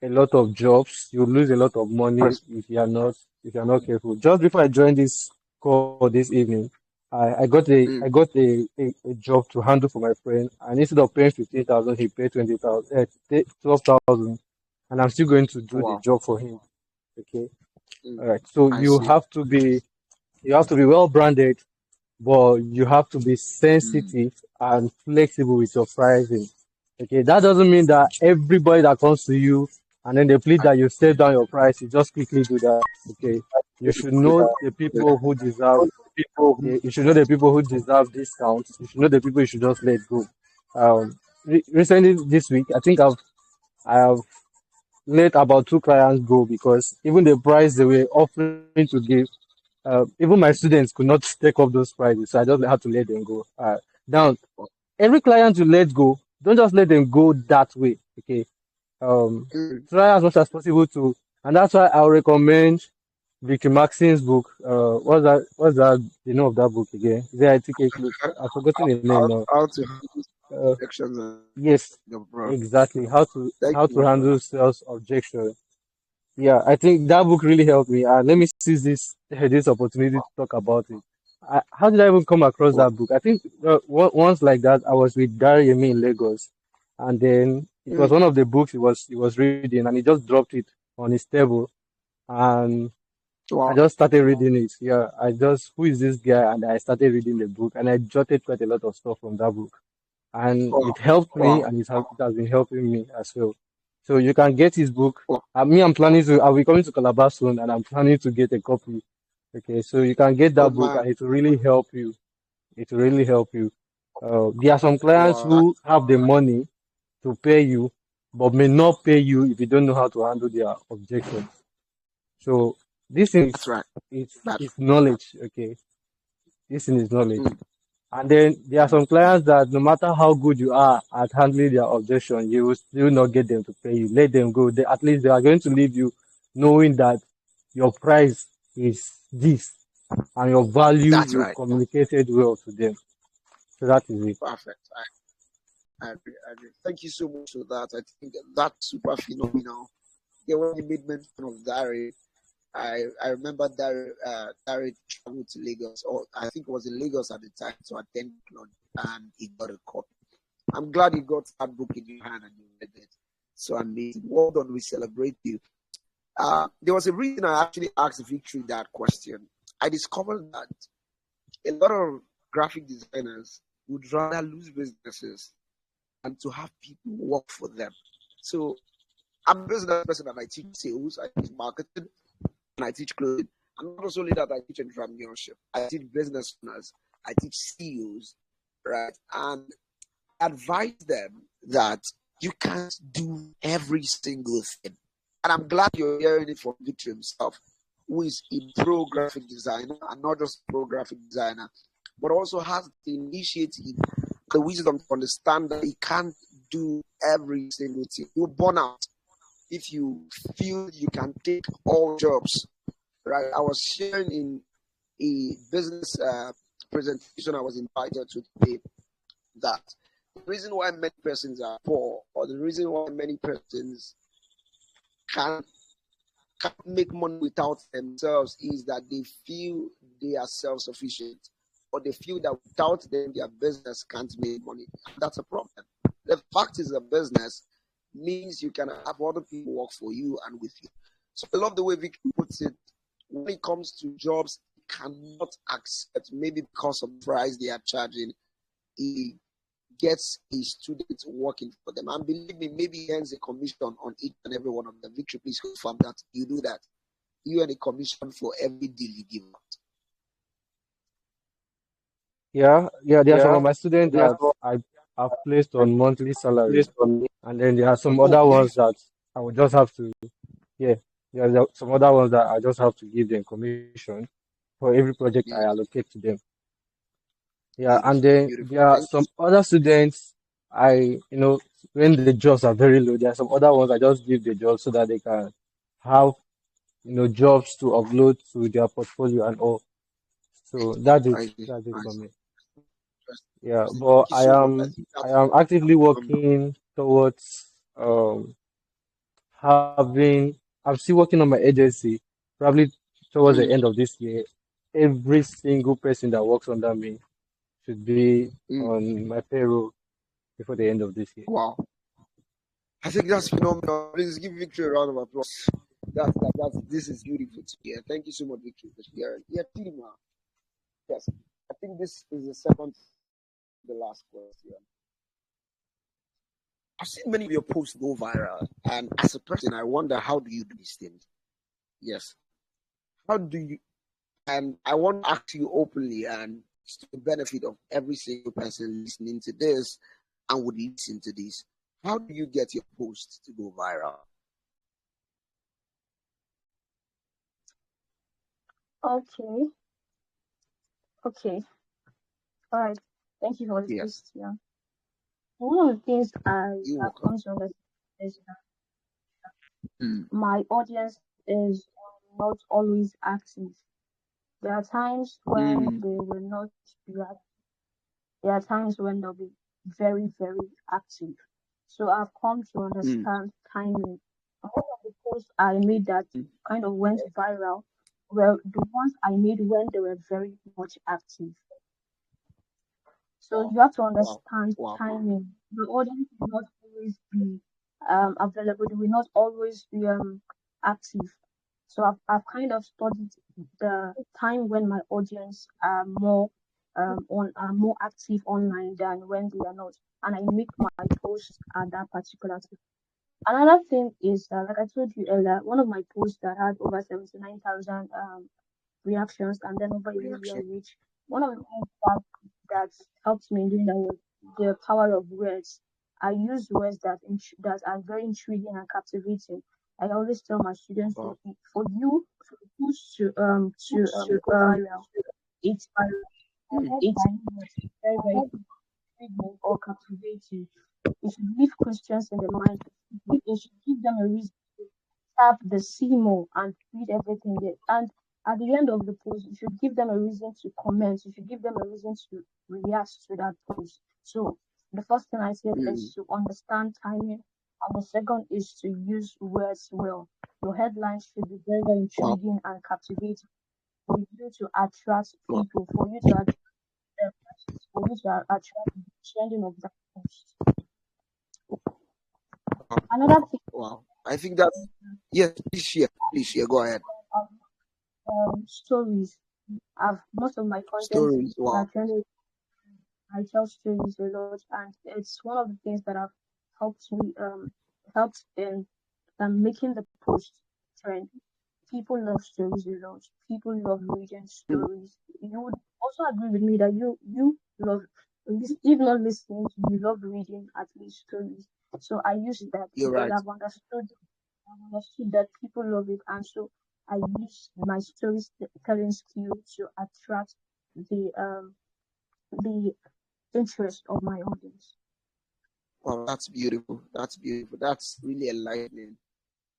a lot of jobs. You would lose a lot of money Pers- if you are not careful. Just before I joined this call this evening, I mm. got a job to handle for my friend, and instead of paying 15,000, he paid 20,000, 12,000, and I'm still going to do the Wow. job for him. Okay, Mm. all right. So I see. you have to be well branded, but you have to be Mm. sensitive and flexible with your pricing. Okay, that doesn't mean that everybody that comes to you and then they plead that you step down your price, you just quickly do that. Okay, you should know the people who deserve. You should know the people who deserve discounts. You should know the people you should just let go. Recently this week, I have let about two clients go because even the price they were offering to give, even my students could not take up those prices, so I just had to let them go. Now, every client you let go, don't just let them go that way. Okay, um, Mm. try as much as possible to, and that's why I'll recommend Vicky Maxine's book. What's that? The name of that book again? Is it I Take a Clue? I've forgotten the name now. How to handle Uh, sections of yes, the bro. exactly. Thank How you, to my brother. handle sales objection. Yeah, I think that book really helped me. Let me seize this opportunity to talk about it. How did I even come across Wow. that book? I think once like that, I was with Gary Yemi in Lagos, and then it was Mm. one of the books he was reading, and he just dropped it on his table, and I Wow. just started reading it. Yeah, who is this guy? And I started reading the book, and I jotted quite a lot of stuff from that book, and Wow. it helped me, Wow. and it has been helping me as well. So you can get his book. Wow. I'm planning to. I'll be coming to Calabar soon, and I'm planning to get a copy. Okay, so you can get that Good book, man. and it will really help you. It will really help you. There are some clients Wow. who have the money to pay you, but may not pay you if you don't know how to handle their objections. So this That's right. That's is knowledge. Okay, this thing is knowledge. mm. And then there are some clients that no matter how good you are at handling their objection, you will still not get them to pay you. Let them go. At least they are going to leave you knowing that your price is this and your value That's you right. communicated well to them. So that is it. Perfect. I agree. I agree. Thank you so much for that. I think that's super phenomenal. Yeah, when you made mention of Dari, I remember Dari traveled to Lagos, or I think it was in Lagos at the time to attend club, and he got a copy. I'm glad you got that book in your hand and you read it. So amazing. Well done. We celebrate you. There was a reason I actually asked Victory that question. I discovered that a lot of graphic designers would rather lose businesses than to have people work for them. So I'm a business person and I teach sales, I teach marketing, and I teach clothing. And not only that, I teach entrepreneurship. I teach business owners. I teach CEOs, right? And I advise them that you can't do every single thing. And I'm glad you're hearing it from Victor himself, who is a pro graphic designer and not just pro graphic designer, but also has the initiative, the wisdom to understand that he can't do every single thing. You'll burn out if you feel you can take all jobs. Right? I was sharing in a business presentation I was invited to today that the reason why many persons are poor, or the reason why many persons can't make money without themselves, is that they feel they are self-sufficient, or they feel that without them their business can't make money. That's a problem. The fact is, a business means you can have other people work for you and with you. So I love the way Vic puts it. When it comes to jobs, he cannot accept, maybe because of the price they are charging, he gets a student working for them. And believe me, maybe he earns a commission on each and every one of them. Victory, please confirm that you do that. You earn a commission for every deal you give out. Yeah, there are some of my students that I've placed on monthly salary, and then there are some other ones that I will just have to, yeah, there are some other ones that I just have to give them commission for every project I allocate to them. Yeah, and then there are some other students when the jobs are very low, there are some other ones I just give the jobs so that they can have, jobs to upload to their portfolio and all. So that's it for me. Yeah, but Thank you so much. I think I that's am actively working towards having I'm still working on my agency. Probably towards the end of this year, every single person that works under me should be on my payroll before the end of this year. Wow. I think that's phenomenal. Please give Victory a round of applause. This is beautiful to hear. Thank you so much, Victory, for sharing. Yeah, Tima. Yes. I think this is the second to the last question. I've seen many of your posts go viral, and as a person, I wonder, how do you do these things? Yes. How do you? And I want to ask you openly, and to the benefit of every single person listening to this and would listen to this. How do you get your posts to go viral? Okay. All right. Thank you for this question. One of the things I have come to understand is that my audience is not always active. There are times when they will not be active. There are times when they'll be very, very active. So I've come to understand timing. And one of the posts I made that kind of went viral were the ones I made when they were very much active. So you have to understand timing. The audience will not always be available. They will not always be active. So I've kind of studied the time when my audience are more active online than when they are not, and I make my posts at that particular time. Another thing is, like I told you earlier, one of my posts that had over 79,000 reactions and then over a million reach. One of the things that helped me in doing that was the power of words. I use words that are very intriguing and captivating. I always tell my students for you to go viral, it's very very intriguing or captivating. You should leave questions in the mind. You should give them a reason, tap the see more and read everything there. And at the end of the post, you should give them a reason to comment. You should give them a reason to react to that post. So the first thing I said is to understand timing, and the second is to use words well. Your headlines should be very, very intriguing and captivating for you to attract people, for you to attract them, for you to attract the trending of that post. Another thing. Wow. I think that's yes. Please share. Go ahead. Stories. Most of my content I tell stories a lot, and it's one of the things that have helped me helped in making the post trend. People love stories a lot. People love reading stories. You would also agree with me that you love, if not listening, you love reading at least stories. So I use that because I've understood that people love it, and so I use my storytelling skill to attract the the interest of my audience. Wow, that's beautiful. That's beautiful. That's really enlightening.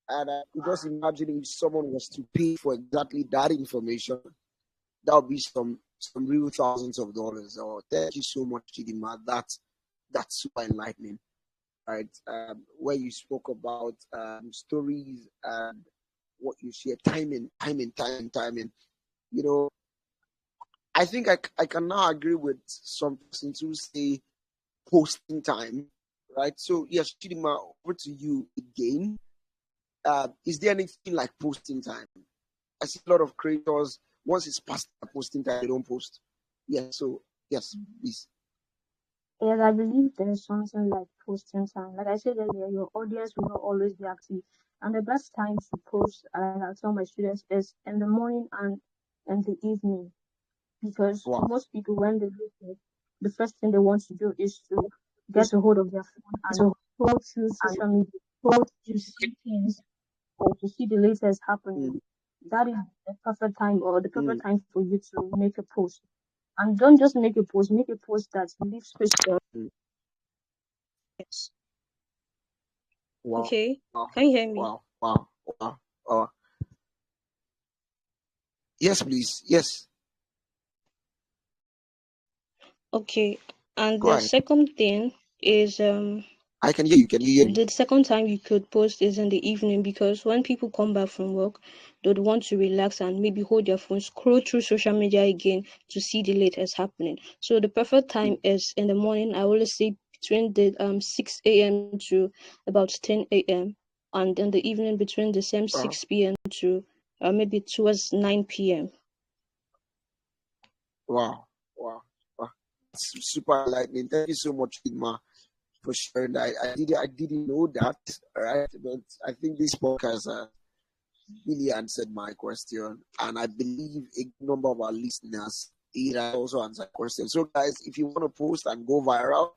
And I could just imagine if someone was to pay for exactly that information, that would be some real thousands of dollars. Oh, thank you so much, Chidima. That's super enlightening. Right, where you spoke about stories and what you share, timing. You know, I think I can now agree with some persons who say posting time, right? So yes, Chidima, over to you again. Is there anything like posting time? I see a lot of creators, once it's past the posting time, they don't post. Yeah, so yes, please. Yes, I believe there's something like posting time. Like I said earlier, your audience will not always be active. And the best time to post, I tell my students, is in the morning and in the evening. Because Wow. most people, when they wake up, the first thing they want to do is to get a hold of their phone and scroll through social media, scroll to see things or to see the latest happening. That is the perfect time or the perfect time for you to make a post. And don't just make a post that leaves space for. Yes. Wow. Okay. Wow. Can you hear me? Wow. Yes, please. Yes. Okay. And Go the ahead. second thing is I can hear you. Can you hear me? the second time you could post is in the evening, because when people come back from work, they'd want to relax and maybe hold their phone, scroll through social media again to see the latest happening. So the perfect time is in the morning. I always say between the 6 a.m. to about 10 a.m. and in the evening between the same 6 p.m. to maybe towards 9 p.m. Wow. It's super enlightening. Thank you so much, Idma, for sharing that. I didn't know that, right? But I think this podcast really answered my question, and I believe a good number of our listeners it has also answered questions. So, guys, if you want to post and go viral,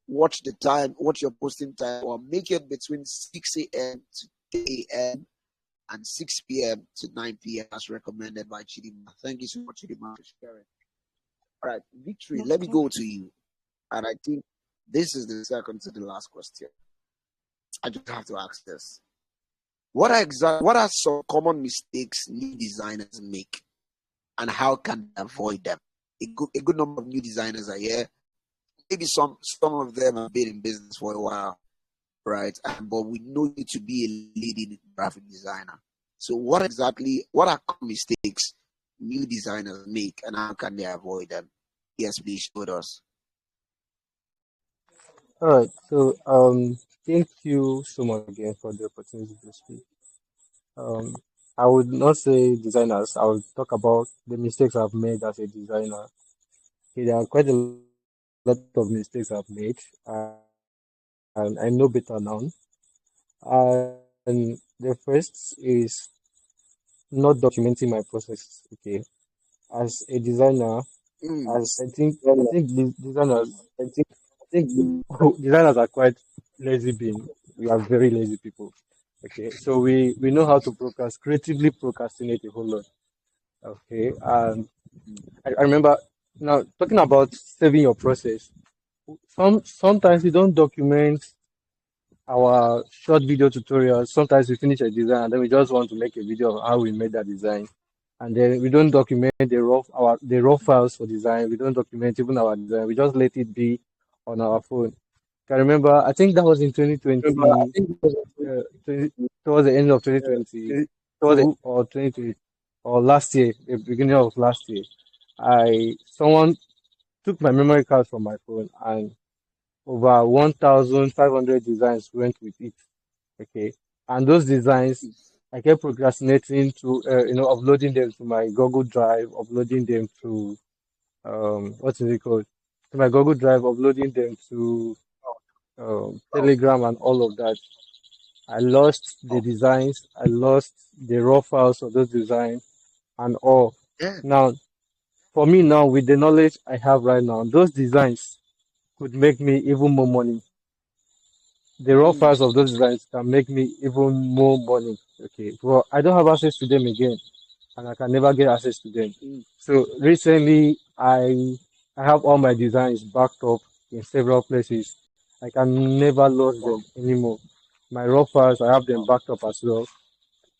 watch the time, watch your posting time, or make it between 6 a.m. to 10 a.m. and 6 p.m. to 9 p.m. as recommended by Chidima. Thank you so much, Chidima, for sharing. All right, Victory, let me go to you. And I think this is the second to the last question. I just have to ask this. What are some common mistakes new designers make, and how can they avoid them? A good number of new designers are here. Maybe some of them have been in business for a while, right? But we know you to be a leading graphic designer. So what are common mistakes new designers make, and how can they avoid them? Yes, please show us. All right. So, thank you so much again for the opportunity to speak. Um, I would not say designers. I would talk about the mistakes I've made as a designer. Okay, there are quite a lot of mistakes I've made, and I know better now. And the first is not documenting my process. Okay, as a designer, I think designers are quite lazy being. We are very lazy people. Okay, so we know how to creatively procrastinate a whole lot. Okay, and I remember now talking about saving your process. Sometimes we don't document our short video tutorials. Sometimes we finish a design and then we just want to make a video of how we made that design, and then we don't document the raw files for design. We don't document even our design. We just let it be on our phone. I remember, I think that was in 2020, 20, towards the end of 2022 or 2020 or last year, the beginning of last year. Someone took my memory card from my phone, and over 1,500 designs went with it. Okay, and those designs, I kept procrastinating to uploading them to my Google Drive, uploading them to what is it called, to my Google Drive, uploading them to Telegram and all of that. I lost the designs, I lost the raw files of those designs and all. Now, for me now, with the knowledge I have right now, those designs could make me even more money. The raw files of those designs can make me even more money. Okay, but I don't have access to them again, and I can never get access to them. So recently, I I have all my designs backed up in several places. I can never lose Wow. them anymore. My raw files, I have them backed up as well,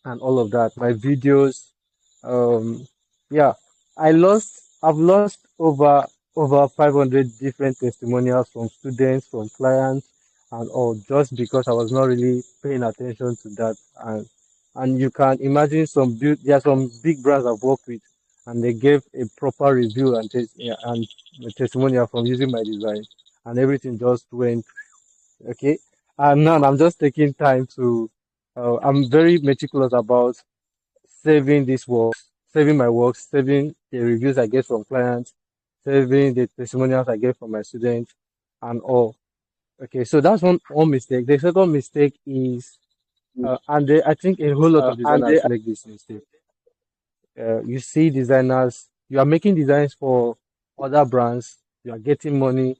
and all of that. My videos, um, yeah, I've lost over 500 different testimonials from students, from clients, and all, just because I was not really paying attention to that. And you can imagine there are some big brands I've worked with, and they gave a proper review and a testimonial from using my design, and everything just went okay. And now I'm just taking time to. I'm very meticulous about saving this work, saving my work, saving the reviews I get from clients, saving the testimonials I get from my students, and all. Okay, so that's one mistake. The second mistake is, I think a whole lot of And designers make this mistake. You see designers, you are making designs for other brands, you are getting money,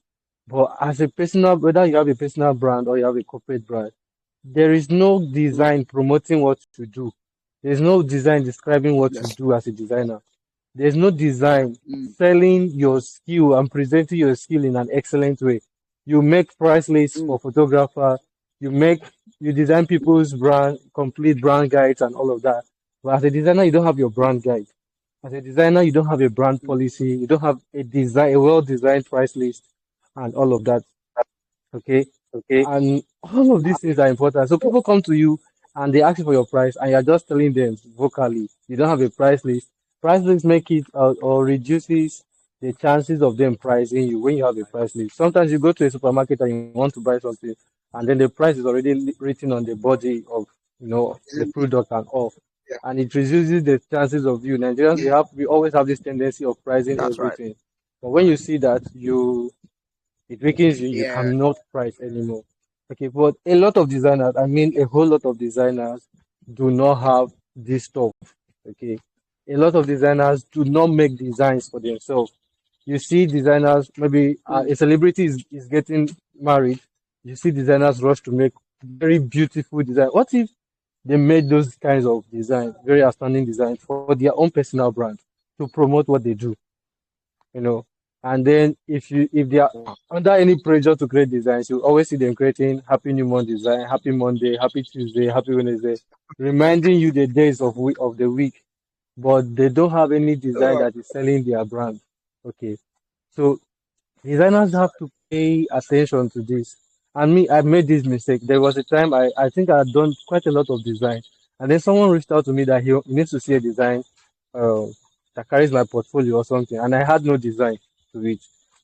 but as a personal, whether you have a personal brand or you have a corporate brand, there is no design promoting what you do. There's no design describing what you yes. do as a designer. There's no design Mm, selling your skill and presenting your skill in an excellent way. You make price lists mm, for photographer, you make you design people's brand, complete brand guides and all of that. But as a designer, you don't have your brand guide. As a designer, you don't have a brand mm. policy, you don't have a well-designed price list and all of that. Okay. And all of these things are important. So people come to you and they ask you for your price, and you're just telling them vocally you don't have a price list. Price list make it or reduces the chances of them pricing you when you have a price list. Sometimes you go to a supermarket and you want to buy something, and then the price is already written on the body of the Isn't it? product and all, Yeah, and it reduces the chances of you. Nigerians, we always have this tendency of pricing that's right. everything, but when you see that, it weakens you. You Yeah, cannot price anymore. Okay, but a lot of designers, I mean, a whole lot of designers do not have this stuff. Okay, a lot of designers do not make designs for themselves. You see designers, maybe mm, a celebrity is getting married. You see designers rush to make very beautiful design. What if they made those kinds of designs, very outstanding designs for their own personal brand to promote what they do? you know. And then if they are wow. under any pressure to create designs, you always see them creating Happy New Month design, Happy Monday, Happy Tuesday, Happy Wednesday, reminding you the days of the week, but they don't have any design Oh, that is selling their brand. Okay, so designers have to pay attention to this. And me, I made this mistake. There was a time I think I had done quite a lot of design. And then someone reached out to me that he needs to see a design uh, that carries my portfolio or something. And I had no design to it.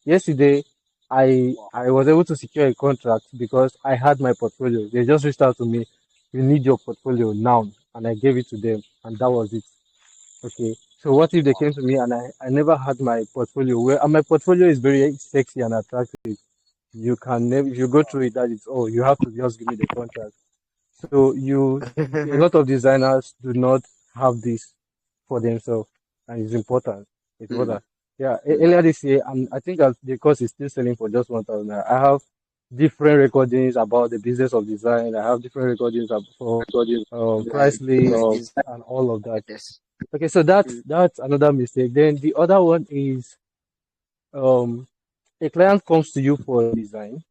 Yesterday, I was able to secure a contract because I had my portfolio. They just reached out to me, you need your portfolio now. And I gave it to them. And that was it. Okay. So what if they came to me and I never had my portfolio where and my portfolio is very sexy and attractive. You can never if you go through it that it's you have to just give me the contract. So a lot of designers do not have this for themselves and it's important. It's mm, important. Yeah, mm. earlier this year and I think the course is still selling for just 1,000. I have different recordings about the business of design. I have different recordings for price Like list is and all of that. yes. Okay, so that's Mm, that's another mistake. Then the other one is um a client comes to you for a design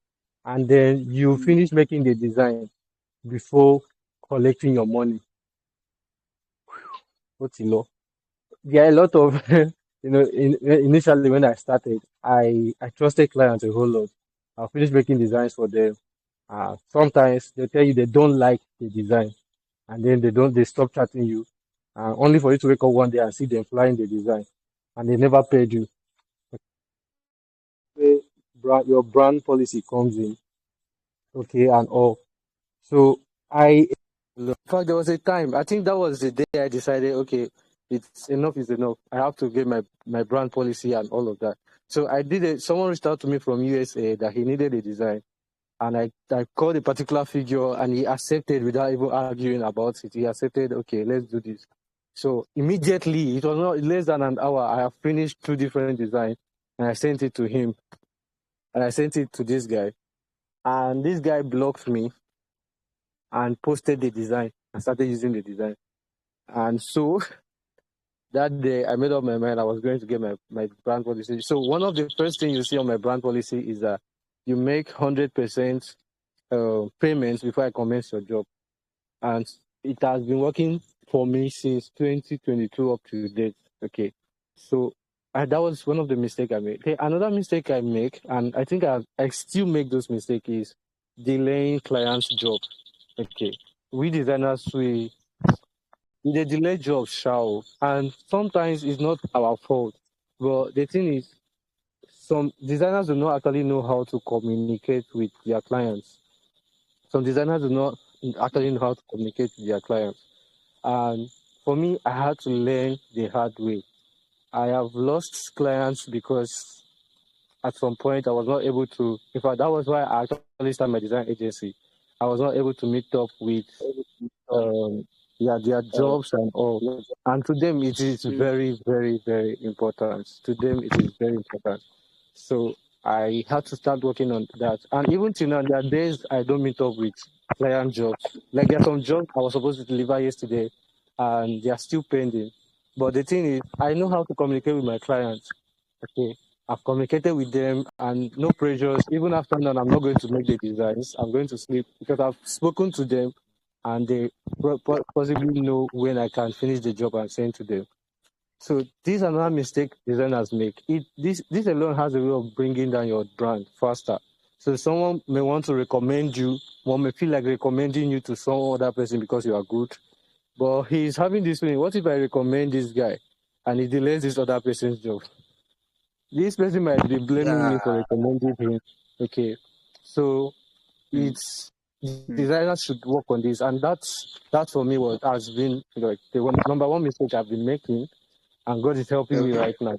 and then you mm. finish making the design before collecting your money. What's in law? There are a lot of initially when I started, I trusted clients a whole lot. I finished making designs for them. Sometimes they tell you they don't like the design and then they stop chatting you. Only for you to wake up one day and see them flying the design and they never paid you. Where your brand policy comes in, okay, and all. So in fact, there was a time, I think that was the day I decided, okay, it's enough is enough. I have to get my brand policy and all of that. So I did it. Someone reached out to me from USA that he needed a design. And I called a particular figure and he accepted without even arguing about it. He accepted, okay, let's do this. So immediately, it was not less than an hour, I have finished 2 different designs and I sent it to him. And I sent it to this guy. And this guy blocked me and posted the design and started using the design. And so that day I made up my mind I was going to get my brand policy. So one of the first things you see on my brand policy is that you make 100% payments before I commence your job. And it has been working for me since 2022 up to date. Okay. So that was one of the mistakes I made. Okay, another mistake I make, and I think I still make those mistakes, is delaying clients' job. Okay. We designers, they delay jobs, shall, and sometimes it's not our fault. But the thing is, some designers do not actually know how to communicate with their clients. Some designers do not actually know how to communicate with their clients. And for me, I had to learn the hard way. I have lost clients because at some point I was not able to. In fact, that was why I actually started my design agency. I was not able to meet up with um, their jobs and all. And to them, it is very, very, very important. To them, it is very important. So I had to start working on that. And even till now, there are days I don't meet up with client jobs. Like there are some jobs I was supposed to deliver yesterday, and they are still pending. But the thing is, I know how to communicate with my clients. Okay, I've communicated with them, and no pressures. Even after now, I'm not going to make the designs. I'm going to sleep because I've spoken to them, and they possibly know when I can finish the job I'm saying to them. So this is another mistake designers make. This alone has a way of bringing down your brand faster. So someone may want to recommend you, one may feel like recommending you to some other person because you are good, but he's having this feeling, what if I recommend this guy and he delays this other person's job? This person might be blaming me for recommending him. Okay. So it's designers should work on this, and that's for me what has been like number one mistake I've been making, and God is helping me right now.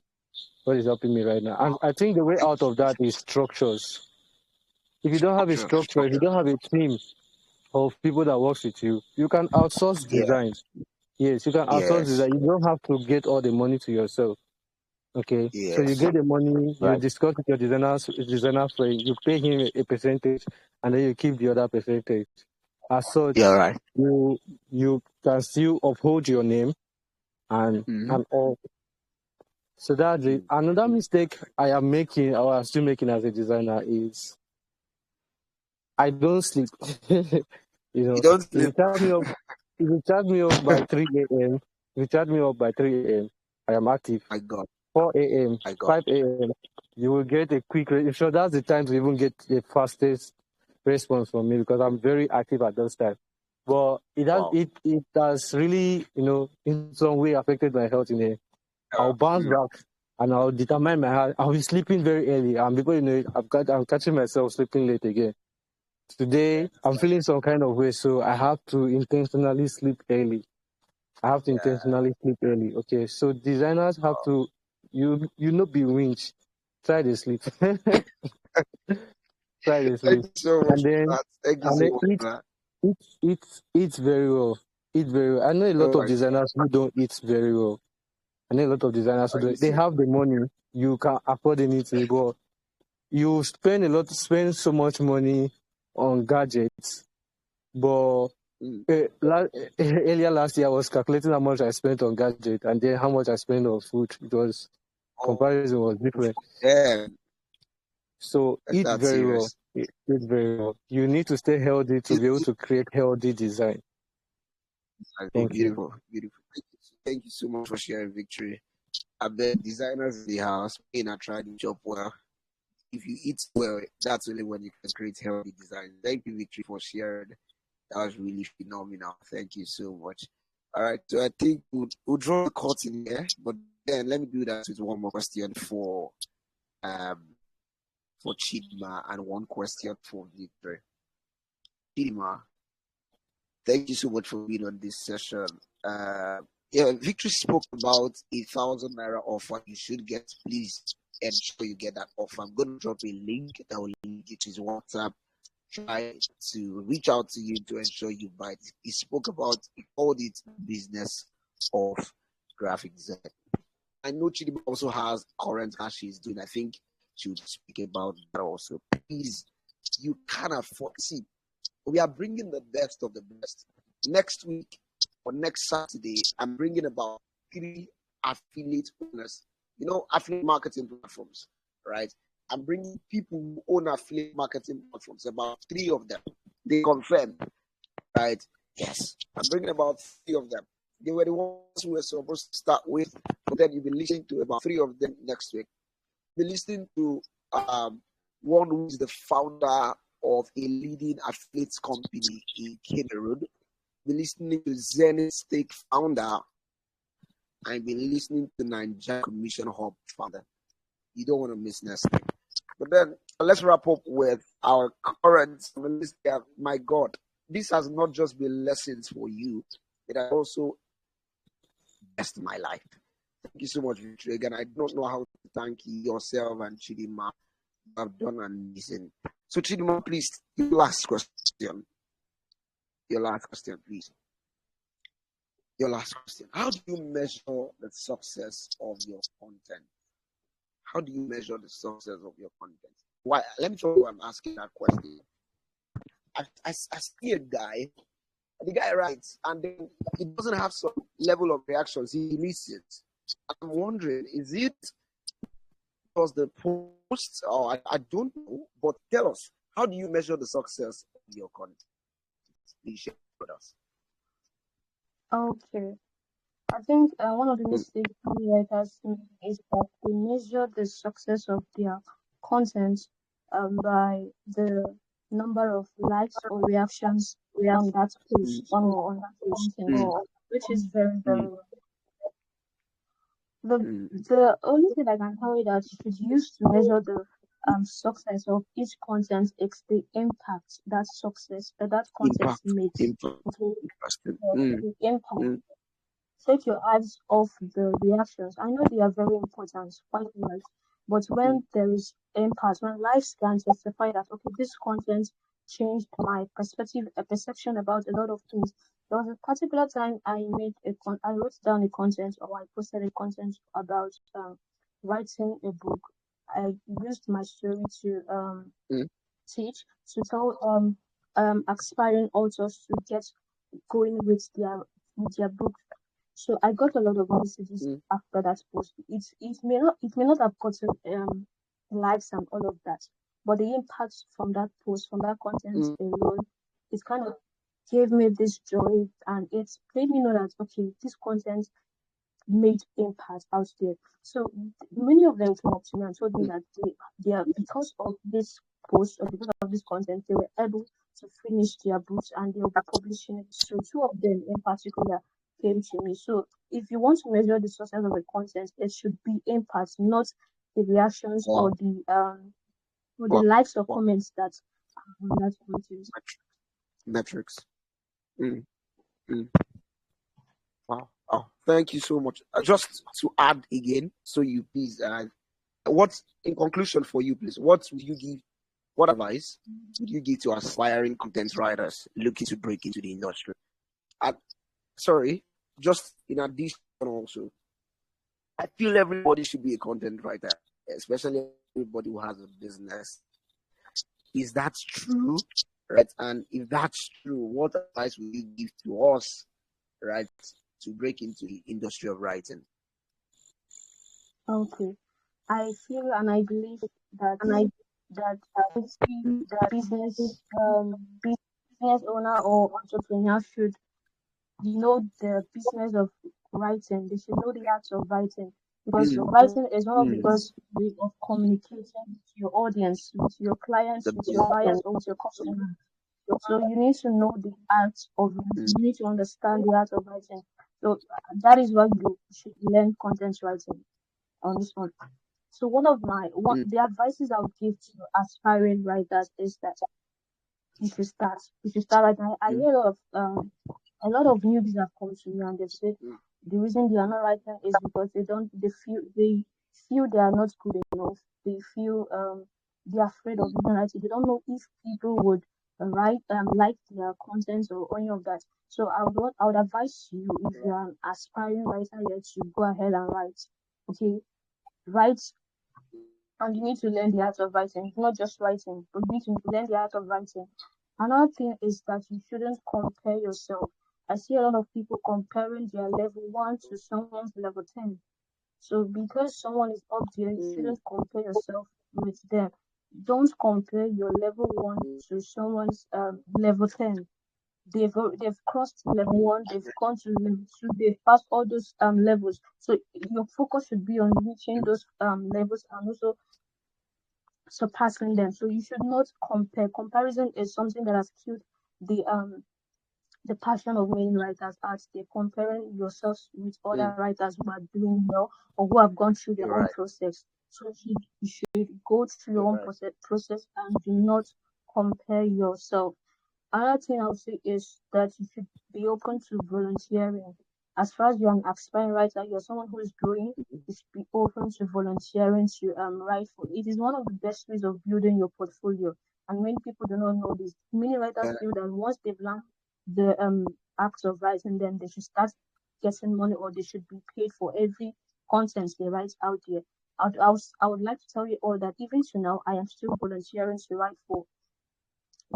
God is helping me right now. And I think the way out of that is structures. If you don't have a structure, if you don't have a team of people that works with you, you can outsource design. Yes, you can outsource design. You don't have to get all the money to yourself. Okay. So you get the money, you discuss with your designer friend, you pay him a percentage, and then you keep the other percentage. As such, you can still uphold your name and all. So that's it. Another mistake I am making, or I'm still making as a designer, is I don't sleep. You don't If you sleep. charge me up by 3 a.m., if you charge me up by 3 a.m., I am active. My God. 4 a.m., 5 a.m., you will get a quick. So that's the time to even get the fastest response from me because I'm very active at those times. But it has really, in some way affected my health in a I'll bounce back and I'll determine my heart. I'll be sleeping very early. And before you know it, I'm catching myself sleeping late again. Today, I'm feeling some kind of way, so I have to intentionally sleep early. Okay, so designers have to, not be winch. Try to sleep. Try to sleep. Thank you so much. And then, Thank you so much. eat very well. Eat very well. I know a lot of designers who don't eat very well. I know a lot of designers who don't. They have the money. You can afford anything, but you spend so much money on gadgets. But earlier last year, I was calculating how much I spent on gadgets and then how much I spent on food. Comparison was different. Yeah. So eat very well. Eat very well. You need to stay healthy to be able to create healthy design. Thank you. Beautiful. Thank you so much for sharing, Victory. I bet designers in the house, I try to job well. If you eat well, that's really when you can create healthy design. Thank you, Victory, for sharing. That was really phenomenal. Thank you so much. All right, so I think we'll draw the curtain here, but then let me do that with one more question for Chidima and one question for Victory. Chidima, thank you so much for being on this session. Victory spoke about 1,000 naira offer you should get. Please ensure you get that offer. I'm going to drop a link that will link you to his WhatsApp. Try to reach out to you to ensure you buy it. He spoke about all the business of graphic design. I know Chidima also has current as she's doing. I think she would speak about that also. Please, you can't afford. See, we are bringing the best of the best. Next week or next Saturday, I'm bringing about 3 affiliate owners. Affiliate marketing platforms, right? I'm bringing people who own affiliate marketing platforms, about 3 of them. They confirm, right? Yes, I'm bringing about 3 of them. They were the ones we were supposed to start with, but then you'll be listening to about 3 of them next week. Be listening to one who is the founder of a leading affiliate company in Cameroon. Be listening to Zenith Stake founder, and be listening to Nigeria Commission Hub founder. You don't want to miss next week. But then let's wrap up with our current. My God, this has not just been lessons for you; it has also blessed my life. Thank you so much, Victory. Again, I don't know how to thank yourself and Chidima. You have done amazing. So, Chidima, please, your last question. Your last question, please. Your last question. How do you measure the success of your content? How do you measure the success of your content? Why? Let me tell you why I'm asking that question. I see a guy, the guy writes, and then he doesn't have some level of reactions. He misses it. I'm wondering, is it because the post, or I don't know, but tell us, how do you measure the success of your content? Please share with us. Okay. I think one of the mistakes many writers make is that they measure the success of their content by the number of likes or reactions on that post or on that content, which is very, very wrong. The only thing I can tell you that you should use to measure the success of each content is the impact that success that content makes. The impact. Take your eyes off the reactions. I know they are very important, quite right. But when there is impact, when lives can testify that okay, this content changed my perception about a lot of things. There was a particular time I wrote down a content or I posted a content about writing a book. I used my story to teach to tell aspiring authors to get going with their book. So I got a lot of messages after that post. It may not have gotten likes and all of that, but the impact from that post, from that content alone, it kind of gave me this joy, and it made me know that okay, this content made impact out there. So many of them came up to me and told me that they are, because of this post or because of this content, they were able to finish their books and they'll be publishing it. So 2 of them in particular came to me. So if you want to measure the success of a content, it should be impact, not the reactions or the likes or comments that content. Metrics. Wow. Oh, thank you so much. Just to add again, so you please, what in conclusion for you, please, what advice would you give to aspiring content writers looking to break into the industry? Sorry, just in addition also, I feel everybody should be a content writer, especially everybody who has a business. Is that true? Right? And if that's true, what advice would you give to us, right, to break into the industry of writing? Okay. I feel and I believe that the business owner or entrepreneur should know the business of writing. They should know the art of writing because writing is one of the best ways of communicating with your audience, with your clients, with your buyers, or with your customers. So you need to know the art of writing. You need to understand the art of writing. So that is why you should learn content writing on this one. So the advices I would give to aspiring writers is that you should start. You should start writing. I hear a lot of newbies have come to me and they've said the reason they are not writing is because they feel they are not good enough. They feel they're afraid of even writing. They don't know if people would like their content or any of that. So I would advise you, if you're an aspiring writer yet, to go ahead and write. Okay, write, and you need to learn the art of writing. It's not just writing, but you need to learn the art of writing. Another thing is that you shouldn't compare yourself. I see a lot of people comparing their level 1 to someone's level 10. So because someone is up there, you shouldn't compare yourself with them. Don't compare your level 1 to someone's level 10. They've crossed level 1, they've gone to level 2, they've passed all those levels. So your focus should be on reaching those levels and also surpassing them. So you should not compare. Comparison is something that has killed the passion of many writers out there, comparing yourselves with other writers who are doing well or who have gone through their own process. So you should go through your own process and do not compare yourself. Another thing I would say is that you should be open to volunteering. As far as you're an aspiring writer, you're someone who is growing, you should be open to volunteering to write for. It is one of the best ways of building your portfolio. And many people do not know this. Many writers feel that once they've learned the act of writing, then they should start getting money or they should be paid for every content they write out there. I would like to tell you all that even to now, I am still volunteering to write for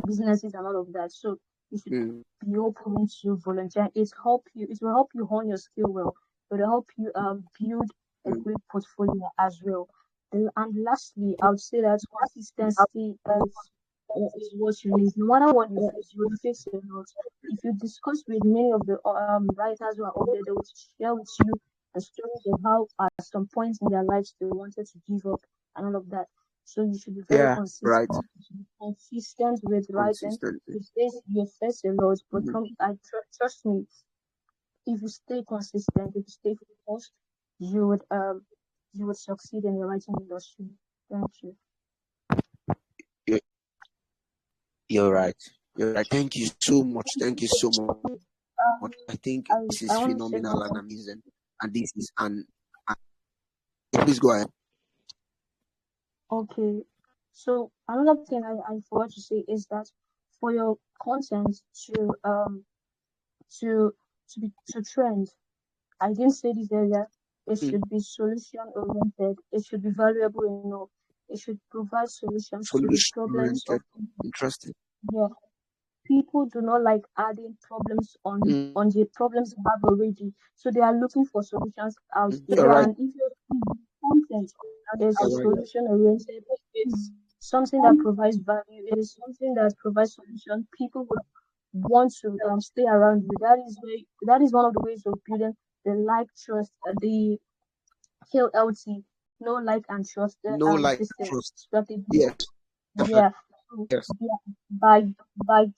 businesses and all of that. So you should be open to volunteer. It will help you hone your skill well. It will help you build a great portfolio as well. And lastly, I would say that consistency is what you need. No matter what you face, you will face a lot. If you discuss with many of the writers who are out there, they will share with you the stories of how at some point in their lives they wanted to give up and all of that. So you should be very consistent. Right. You should be consistent with writing. You face a lot, but trust me, if you stay consistent, if you stay focused, you would succeed in the writing industry. Thank you. You're right. You're right. Thank you so much. Thank you so much. I think this is phenomenal and amazing. And this is please go ahead. Okay. So another thing I forgot to say is that for your content to trend, I didn't say this earlier. It should be solution oriented. It should be valuable enough. It should provide solutions to the problems of people. Interesting. Yeah. People do not like adding problems on the problems they have already. So they are looking for solutions out there. Right. And if your content is solution oriented, it's something that provides value, it is something that provides solution, people would want to stay around you. That is one of the ways of building the like trust, the KLT, no like and trust, no like trust strategy. Yes. Yeah. Yes. By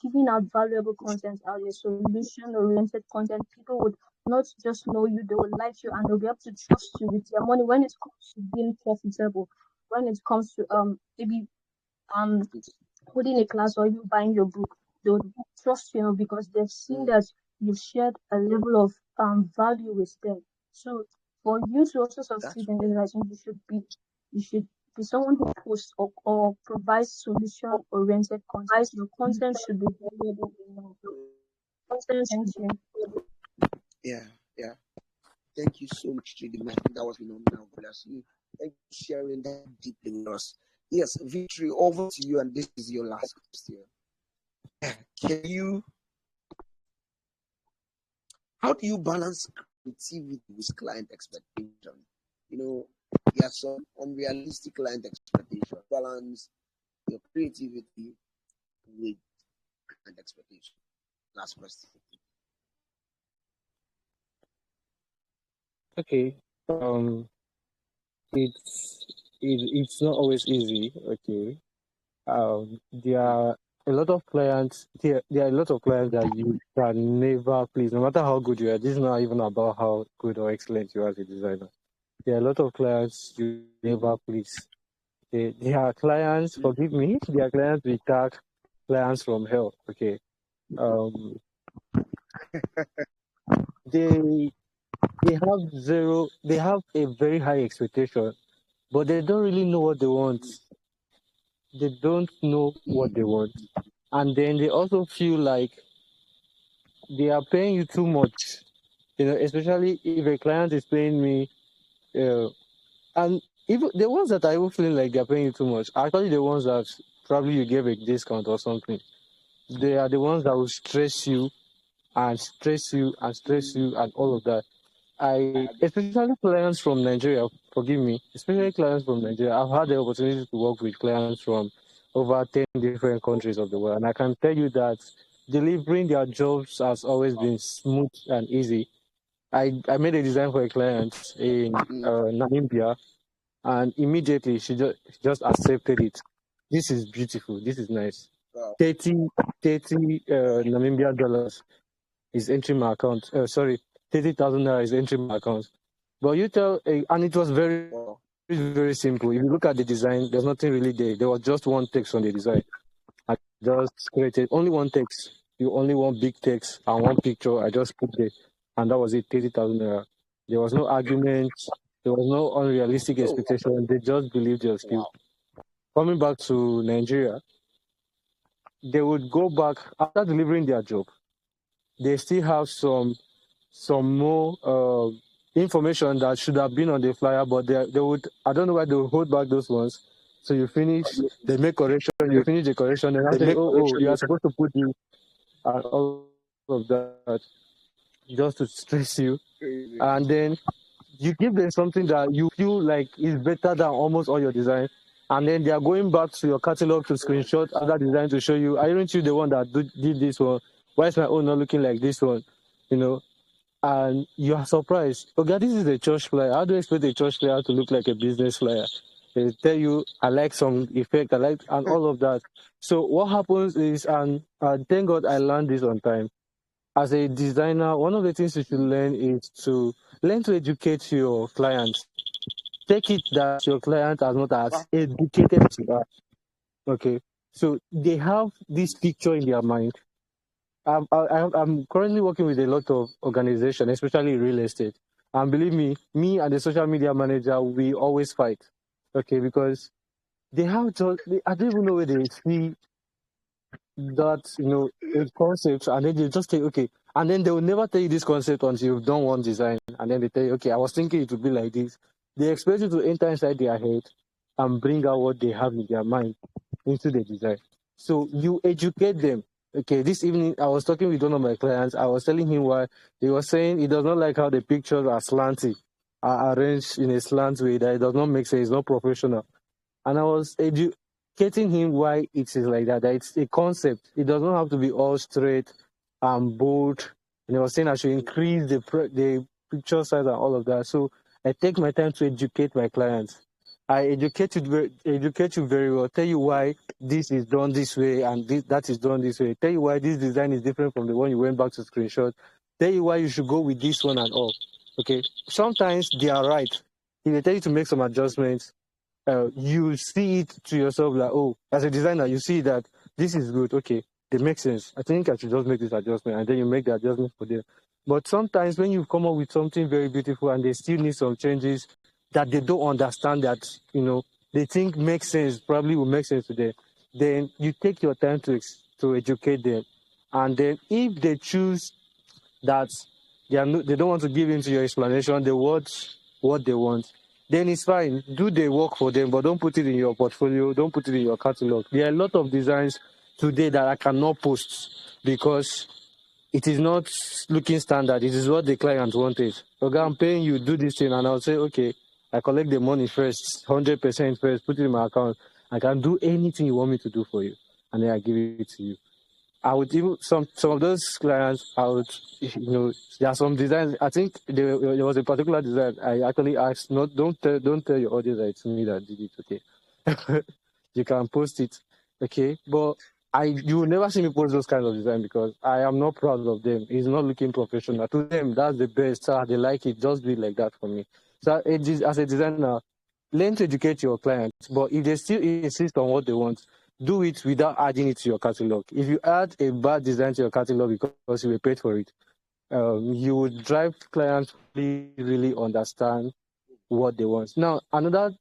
giving out valuable content out there, solution oriented content, people would not just know you, they would like you and they'll be able to trust you with their money when it comes to being profitable, when it comes to maybe holding a class or you buying your book. They would trust you because they've seen that you've shared a level of value with them. So for you to also succeed in this writing, you should be someone who posts or provides solution oriented content. Your content should be valuable enough. Thank you. Yeah. Thank you so much, Chidima. I think that was phenomenal. Thank you for sharing that deeply with us. Yes, Victory, over to you, and this is your last question. How do you balance creativity with client expectation? There are some unrealistic client expectation. Balance your creativity with client expectation. Last question. Okay. It's not always easy. Okay. There are a lot of clients. There are a lot of clients that you can never please, no matter how good you are. This is not even about how good or excellent you are as a designer. There are a lot of clients you never please. There are clients. Forgive me. There are clients we tag clients from hell. Okay. They have a very high expectation, but they don't really know what they want. They don't know what they want. And then they also feel like they are paying you too much. Especially if a client is paying me, and even the ones that are even feeling like they're paying you too much, are actually the ones that probably you gave a discount or something. They are the ones that will stress you and stress you and all of that. Especially clients from Nigeria, forgive me, especially clients from Nigeria, I've had the opportunity to work with clients from over 10 different countries of the world. And I can tell you that delivering their jobs has always been smooth and easy. I made a design for a client in Namibia, and immediately she just accepted it. This is beautiful. This is nice. Wow. 30 Namibia dollars is entering my account. Sorry, 30,000 naira is entering my account. But you tell, and it was very, very simple. If you look at the design, there's nothing really there. There was just one text on the design. I just created only one text. You only want big text and one picture. I just put there, and that was it. 30,000 naira. There was no argument. There was no unrealistic expectation. They just believed your skill. Coming back to Nigeria, they would go back after delivering their job. They still have some more information that should have been on the flyer, but they would, I don't know why they would hold back those ones. So you finish, they make correction, you finish the correction, and after, you are supposed to put you and all of that just to stress you. And then you give them something that you feel like is better than almost all your design. And then they are going back to your catalog to screenshot other design to show you, aren't you the one that did this one? Why is my own not looking like this one? You know, and you are surprised. Okay, this is a church flyer. How do you expect a church flyer to look like a business flyer? They tell you, I like some effect, and all of that. So what happens is, and thank God I learned this on time. As a designer, one of the things you should learn is to learn to educate your clients. Take it that your client are not as educated as you are. Okay, so they have this picture in their mind. I'm currently working with a lot of organizations, especially real estate. And believe me and the social media manager, we always fight. Okay, because they have just, I don't even know where they see that, a concept, and then they just say, okay, and then they will never tell you this concept until you've done one design, and then they tell you, okay, I was thinking it would be like this. They expect you to enter inside their head and bring out what they have in their mind into the design. So you educate them. Okay, this evening I was talking with one of my clients. I was telling him why. He was saying he does not like how the pictures are slanty, are arranged in a slant way, that it does not make sense, it's not professional. And I was educating him why it is like that it's a concept. It does not have to be all straight and bold. And I was saying I should increase the picture size and all of that. So I take my time to educate my clients. I educate you very well. Tell you why this is done this way and that is done this way. Tell you why this design is different from the one you went back to screenshot. Tell you why you should go with this one and all. Okay. Sometimes they are right. If they tell you to make some adjustments, you see it to yourself like, oh, as a designer, you see that this is good. Okay, it makes sense. I think I should just make this adjustment, and then you make the adjustment for them. But sometimes when you come up with something very beautiful and they still need some changes that they don't understand, that they think makes sense, probably will make sense to them, then you take your time to educate them. And then if they choose that they don't want to give in to your explanation, they want what they want, then it's fine. Do the work for them, but don't put it in your portfolio. Don't put it in your catalog. There are a lot of designs today that I cannot post because it is not looking standard. It is what the client wanted. Okay, I'm paying you, do this thing, and I'll say, okay, I collect the money first, 100% first, put it in my account. I can do anything you want me to do for you, and then I give it to you. I would even some of those clients. I would, there are some designs. I think there was a particular design. I actually asked, not don't tell your audience that it's me that did it. Okay, you can post it. Okay, but you will never see me post those kinds of design because I am not proud of them. It's not looking professional. To them, that's the best. They like it. Just do it like that for me. So as a designer, learn to educate your clients. But if they still insist on what they want, do it without adding it to your catalog. If you add a bad design to your catalog because you were paid for it, you would drive clients to really understand what they want. Now, another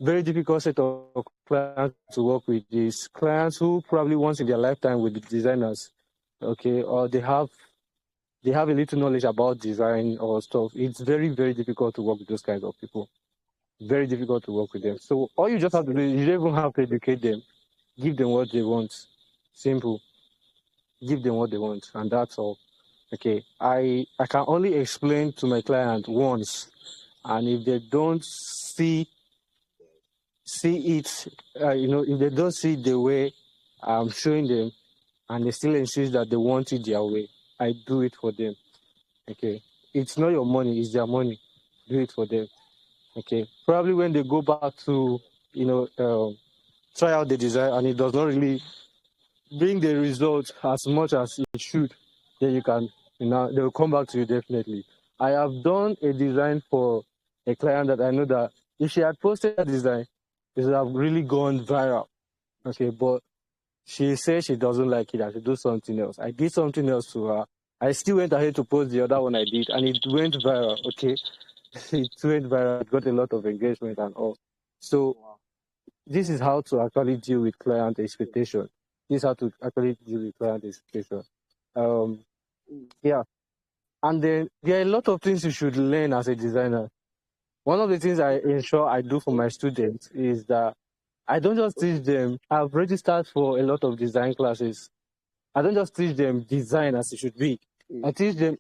very difficult set of clients to work with is clients who probably once in their lifetime will be designers, okay, or they have a little knowledge about design or stuff. It's very, very difficult to work with those kinds of people. Very difficult to work with them. So all you just have to do is you don't even have to educate them. Give them what they want. Simple. Give them what they want, and that's all. Okay, I can only explain to my client once, and if they don't see it, if they don't see the way I'm showing them, and they still insist that they want it their way, I do it for them. Okay, it's not your money; it's their money. Do it for them. Okay, probably when they go back to try out the design and it does not really bring the result as much as it should, then they will come back to you definitely. I have done a design for a client that I know that if she had posted a design, it would have really gone viral. Okay, but she says she doesn't like it and she do something else. I did something else to her. I still went ahead to post the other one I did and it went viral. Okay, it went viral. It got a lot of engagement and all. So this is how to actually deal with client expectation. This is how to actually deal with client expectation. Um, yeah. And then there are a lot of things you should learn as a designer. One of the things I ensure I do for my students is that I don't just teach them. I've registered for a lot of design classes. I don't just teach them design as it should be. I teach them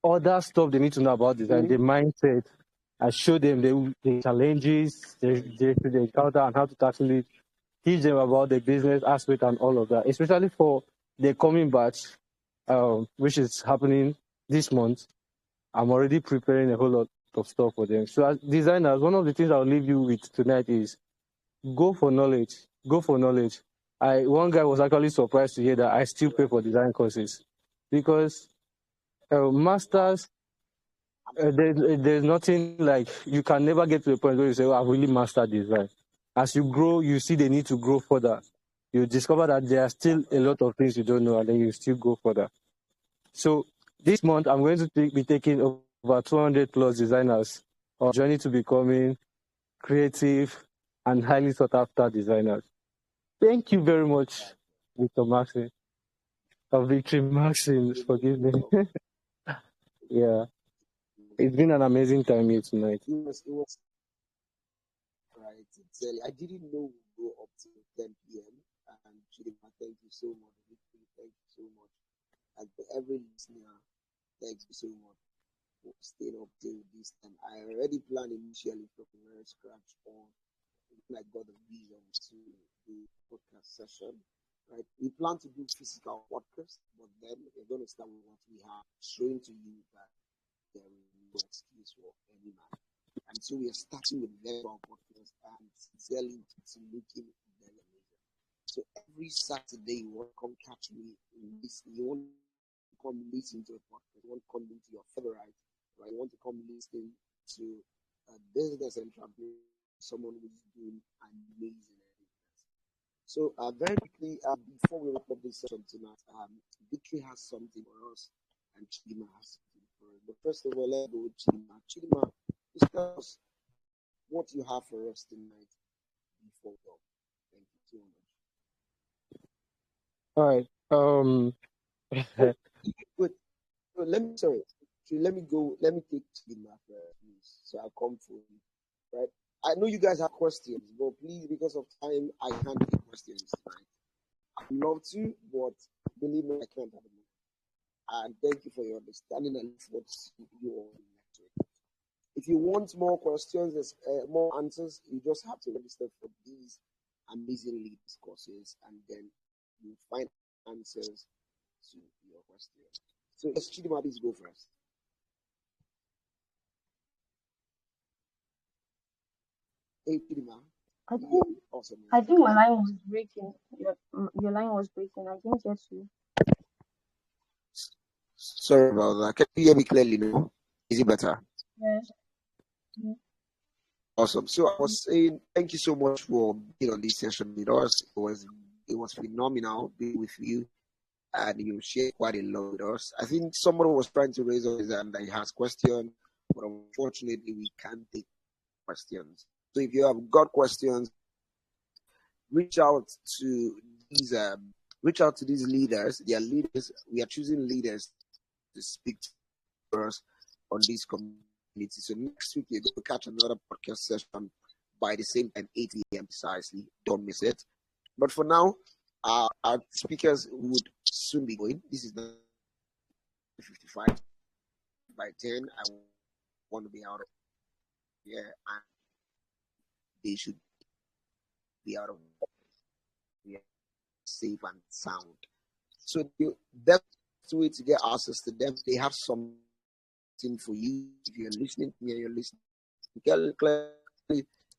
other stuff they need to know about design, the mindset. I show them the challenges they should encounter and how to tackle it. Teach them about the business aspect and all of that, especially for the coming batch, which is happening this month. I'm already preparing a whole lot of stuff for them. So as designers, one of the things I'll leave you with tonight is go for knowledge. Go for knowledge. One guy was actually surprised to hear that I still pay for design courses because masters, there's nothing like you can never get to a point where you say, "Oh, I've really mastered design." As you grow, you see the need to grow further. You discover that there are still a lot of things you don't know, and then you still go further. So this month, I'm going to be taking over 200 plus designers on a journey to becoming creative and highly sought after designers. Thank you very much, Victor Maxine. Victory Maxine, forgive me. Yeah, it's been an amazing time here tonight. It was right. I didn't know we go up to 10 p.m. And Chidima, thank you so much. Victory, thank you so much. And for every listener, thank you so much for staying up till this time. I already planned initially from very scratch on when I got the vision to do podcast session. Right, we plan to do physical podcast, but then we're going to start with what we have, showing to you that there is no excuse for any man. And so we are starting with verbal podcast and sincerely to looking very amazing. So every Saturday you want to come catch me in this, you want to come listen to a podcast, you want to come into your favorite, right? You want to come listen to a business entrepreneur, someone who's doing amazing. So very quickly, before we wrap up this session tonight, Victory has something for us, and Chidima has something for us. But first of all, let's go with Chidima. Chidima, just tell us what you have for us tonight before we go. Thank you All right. Wait, let me take Chidima first, please. So I'll come for you, right? I know you guys have questions, but please, because of time, I can't take questions tonight. I'd love to, but believe me, I can't at the moment. And thank you for your understanding and look forward to you all next week. If you want more questions, more answers, you just have to register for these amazing leaders courses, and then you find answers to your questions. So let's Chidima, please go first. Hey Chidima. Awesome. I think my line was breaking. Your line was breaking. I didn't get you. Sorry about that. Can you hear me clearly now? Is it better? Yes. Mm-hmm. Awesome. So I was saying, thank you so much for being on this session with us. It was phenomenal being with you, and you shared quite a lot with us. I think someone was trying to raise his hand that he has questions, but unfortunately we can't take questions. So if you have got questions, reach out to these leaders. They are leaders. We are choosing leaders to speak to us on this community. So next week you're going to catch another podcast session by the same time, 8 a.m. precisely. Don't miss it. But for now, our speakers would soon be going. This is the 55 by 10. I want to be out of here, and they should be out of here safe and sound. So the best way to get access to them, they have something for you. If you're listening to me, you're listening clearly,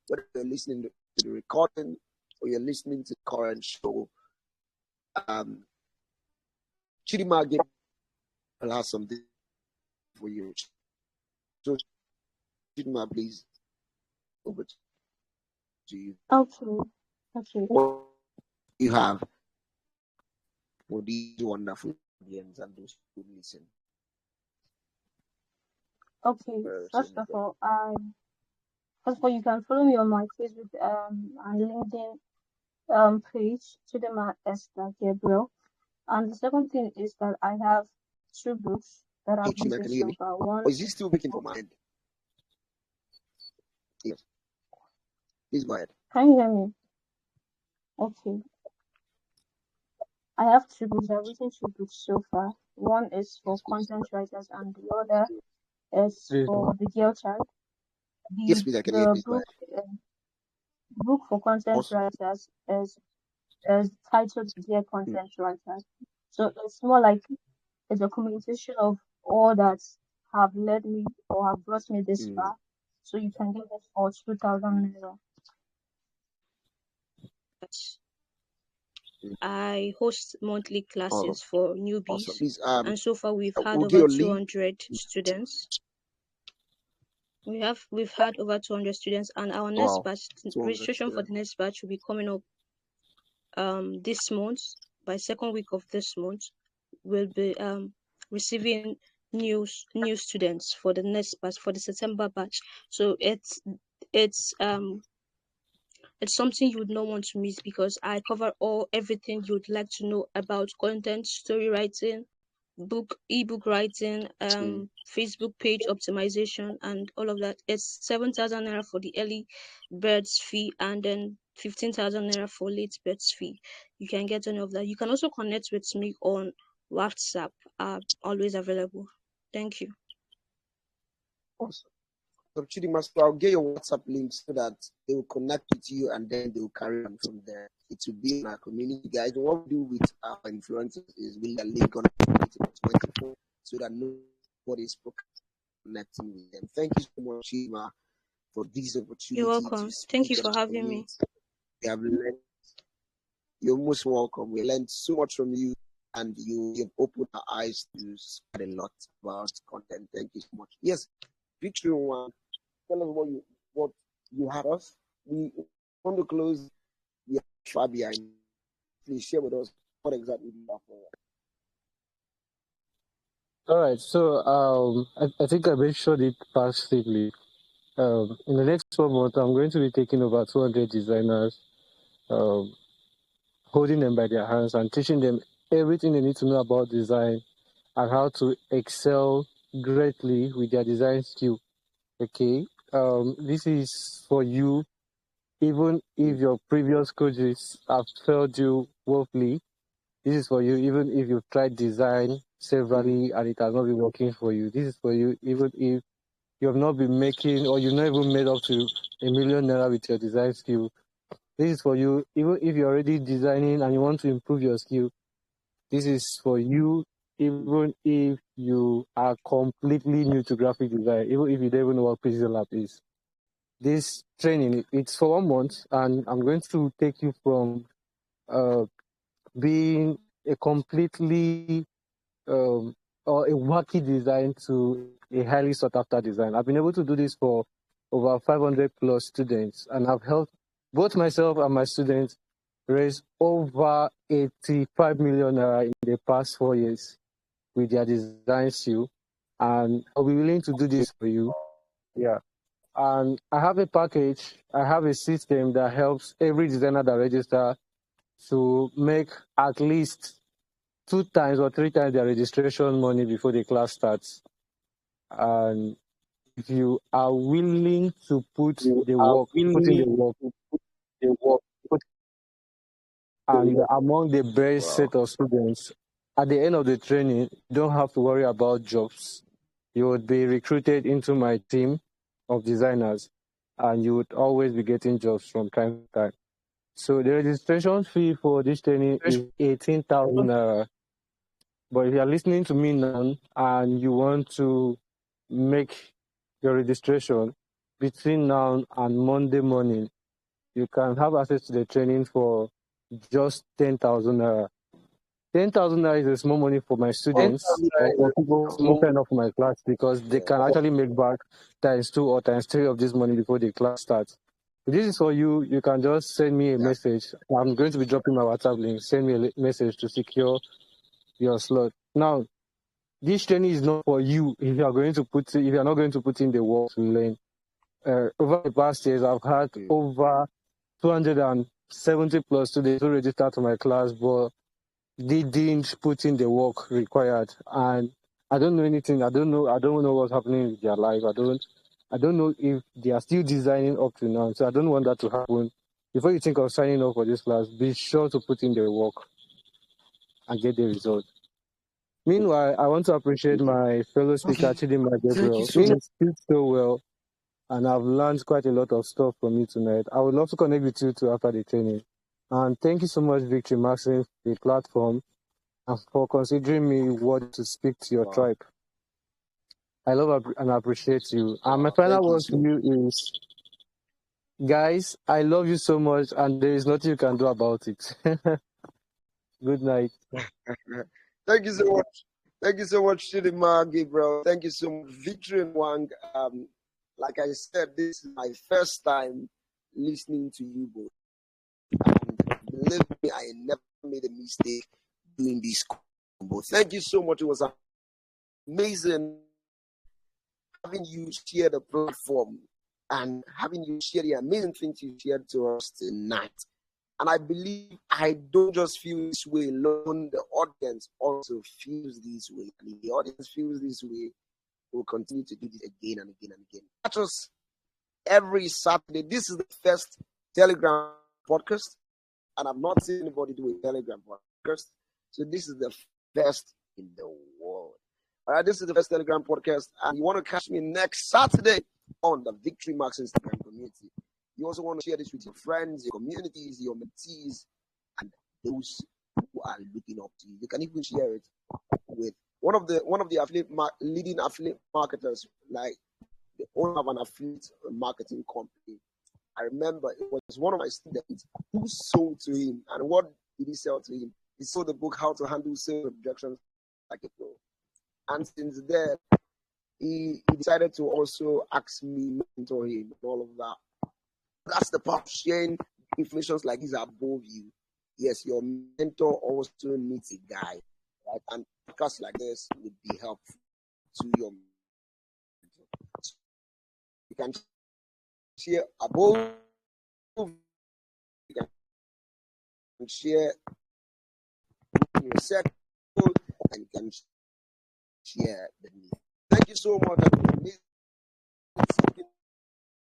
whether you're listening to the recording or you're listening to the current show. Chidima will have something for you. So Chidima, please, over to you. Okay. What you have for these wonderful audience and those who listen. Okay. First of all, you can follow me on my Facebook and LinkedIn page, Chidima Esther Gabriel. And the second thing is that I have 2 books that I've written so far. One. Or is he still working for my end? Yes. Please go ahead. Can you hear me? Okay. I have 2 books. I've written 2 books so far. One is for content writers, and the other is for the girl child. Yes, please, I can hear you. The book for content writers is titled Dear Content Writers. So it's more like a documentation of all that have led me or have brought me this far. So you can get it for 2,000 naira. I host monthly classes for newbies, Awesome. Please, and so far we've had over 200 students. We've had over 200 students, and our next batch, registration for the next batch will be coming up this month. By second week of this month, we'll be receiving new students for the next batch, for the September batch. So it's something you would not want to miss, because I cover everything you would like to know about content, story writing, ebook writing, Facebook page optimization, and all of that. It's 7,000 naira for the early birds fee, and then 15,000 naira for late birds fee. You can get any of that. You can also connect with me on WhatsApp. I'm always available. Thank you. Awesome. So Chidima, I'll get your WhatsApp link so that they will connect with you, and then they will carry on from there. It will be in our community, guys. What we do with our influencers is build a link on our 24 so that nobody is connecting with them. Thank you so much, Chidima, for this opportunity. You're welcome. Thank you for having me. We have learned. You're most welcome. We learned so much from you, and you've opened our eyes to spread a lot about content. Thank you so much. Yes, Victory One. Tell us what you had us. We want to close the far behind. Please share with us what exactly you have for us. All right, so I think I mentioned it passively. In the next 1 month, I'm going to be taking over 200 designers, holding them by their hands and teaching them everything they need to know about design and how to excel greatly with their design skill. Okay, this is for you, even if your previous coaches have failed you woefully. This is for you, even if you've tried design severally and it has not been working for you. This is for you, even if you have not been making, or you've not even made up to ₦1 million with your design skill. This is for you, even if you're already designing and you want to improve your skill. This is for you, even if you are completely new to graphic design, even if you don't even know what Pixel Lab is. This training, it's for 1 month, and I'm going to take you from being a completely or a wacky design to a highly sought after design. I've been able to do this for over 500 plus students, and I've helped both myself and my students raise over 85 million in the past 4 years with their design skill. And I'll be willing to do this for you. Yeah. And I have a package, I have a system that helps every designer that registers to make at least 2 times or 3 times their registration money before the class starts. And if you are willing to put in the work, and you're among the best set of students, at the end of the training, you don't have to worry about jobs. You would be recruited into my team of designers, and you would always be getting jobs from time to time. So the registration fee for this training is 18,000 naira. But if you are listening to me now and you want to make your registration between now and Monday morning, you can have access to the training for just 10,000 naira. 10,000 naira is a small money for my students or for people who sign up for my class, because they can actually make back ×2 or ×3 of this money before the class starts. If this is for you, you can just send me a message. I'm going to be dropping my WhatsApp link. Send me a message to secure your slot. Now, this training is not for you if you are not going to put in the work to learn. Over the past years, I've had over 270 plus students who registered to my class, but they didn't put in the work required. And I don't know anything. I don't know what's happening with their life. I don't know if they are still designing up to now. So I don't want that to happen. Before you think of signing up for this class, be sure to put in the work and get the result. Meanwhile, I want to appreciate my fellow speaker, Chidinma Gabriel. He speaks so well, and I've learned quite a lot of stuff from you tonight. I would love to connect with you too after the training. And thank you so much, Victory Maxim, for the platform and for considering me what to speak to your tribe. I love and appreciate you. And my final word to you is, guys, I love you so much, and there is nothing you can do about it. Good night. Thank you so much. Thank you so much, Chidinma Gabriel. Thank you so much, Victory Nwang. Like I said, this is my first time listening to you both. And believe me, I never made a mistake doing this combo. Thank you so much. It was amazing having you share the platform and having you share the amazing things you shared to us tonight. And I believe I don't just feel this way alone, the audience also feels this way. And if the audience feels this way, we'll continue to do this again and again and again. Catch us every Saturday. This is the first Telegram podcast, and I've not seen anybody do a Telegram podcast. So this is the first in the world. All right, this is the first Telegram podcast, and you want to catch me next Saturday on the Victory Max Instagram community. You also want to share this with your friends, your communities, your mentees, and those who are looking up to you. You can even share it with one of the leading affiliate marketers, like the owner of an affiliate marketing company. I remember it was one of my students who sold to him. And what did he sell to him? He sold the book, How to Handle Sales Objections Like a Pro. And since then, he decided to also ask me to mentor him and all of that. That's the part of sharing information like this above you. Yes, your mentor also needs a guide, right? And podcasts like this would be helpful to your mentor. You can share above, you can share in your circle, and you can share the news. Thank you so much.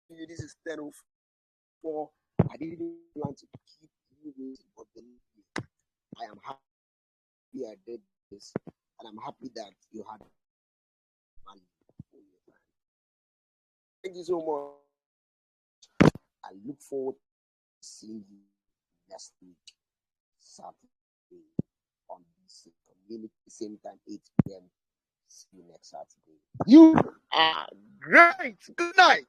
This is 10:04. I didn't even plan to keep you waiting, but believe me, I am happy I did this, and I'm happy that you had money for your time. Thank you so much. I look forward to seeing you next week, Saturday, on this community, same time, 8 p.m. See you next Saturday. You are great. Good night.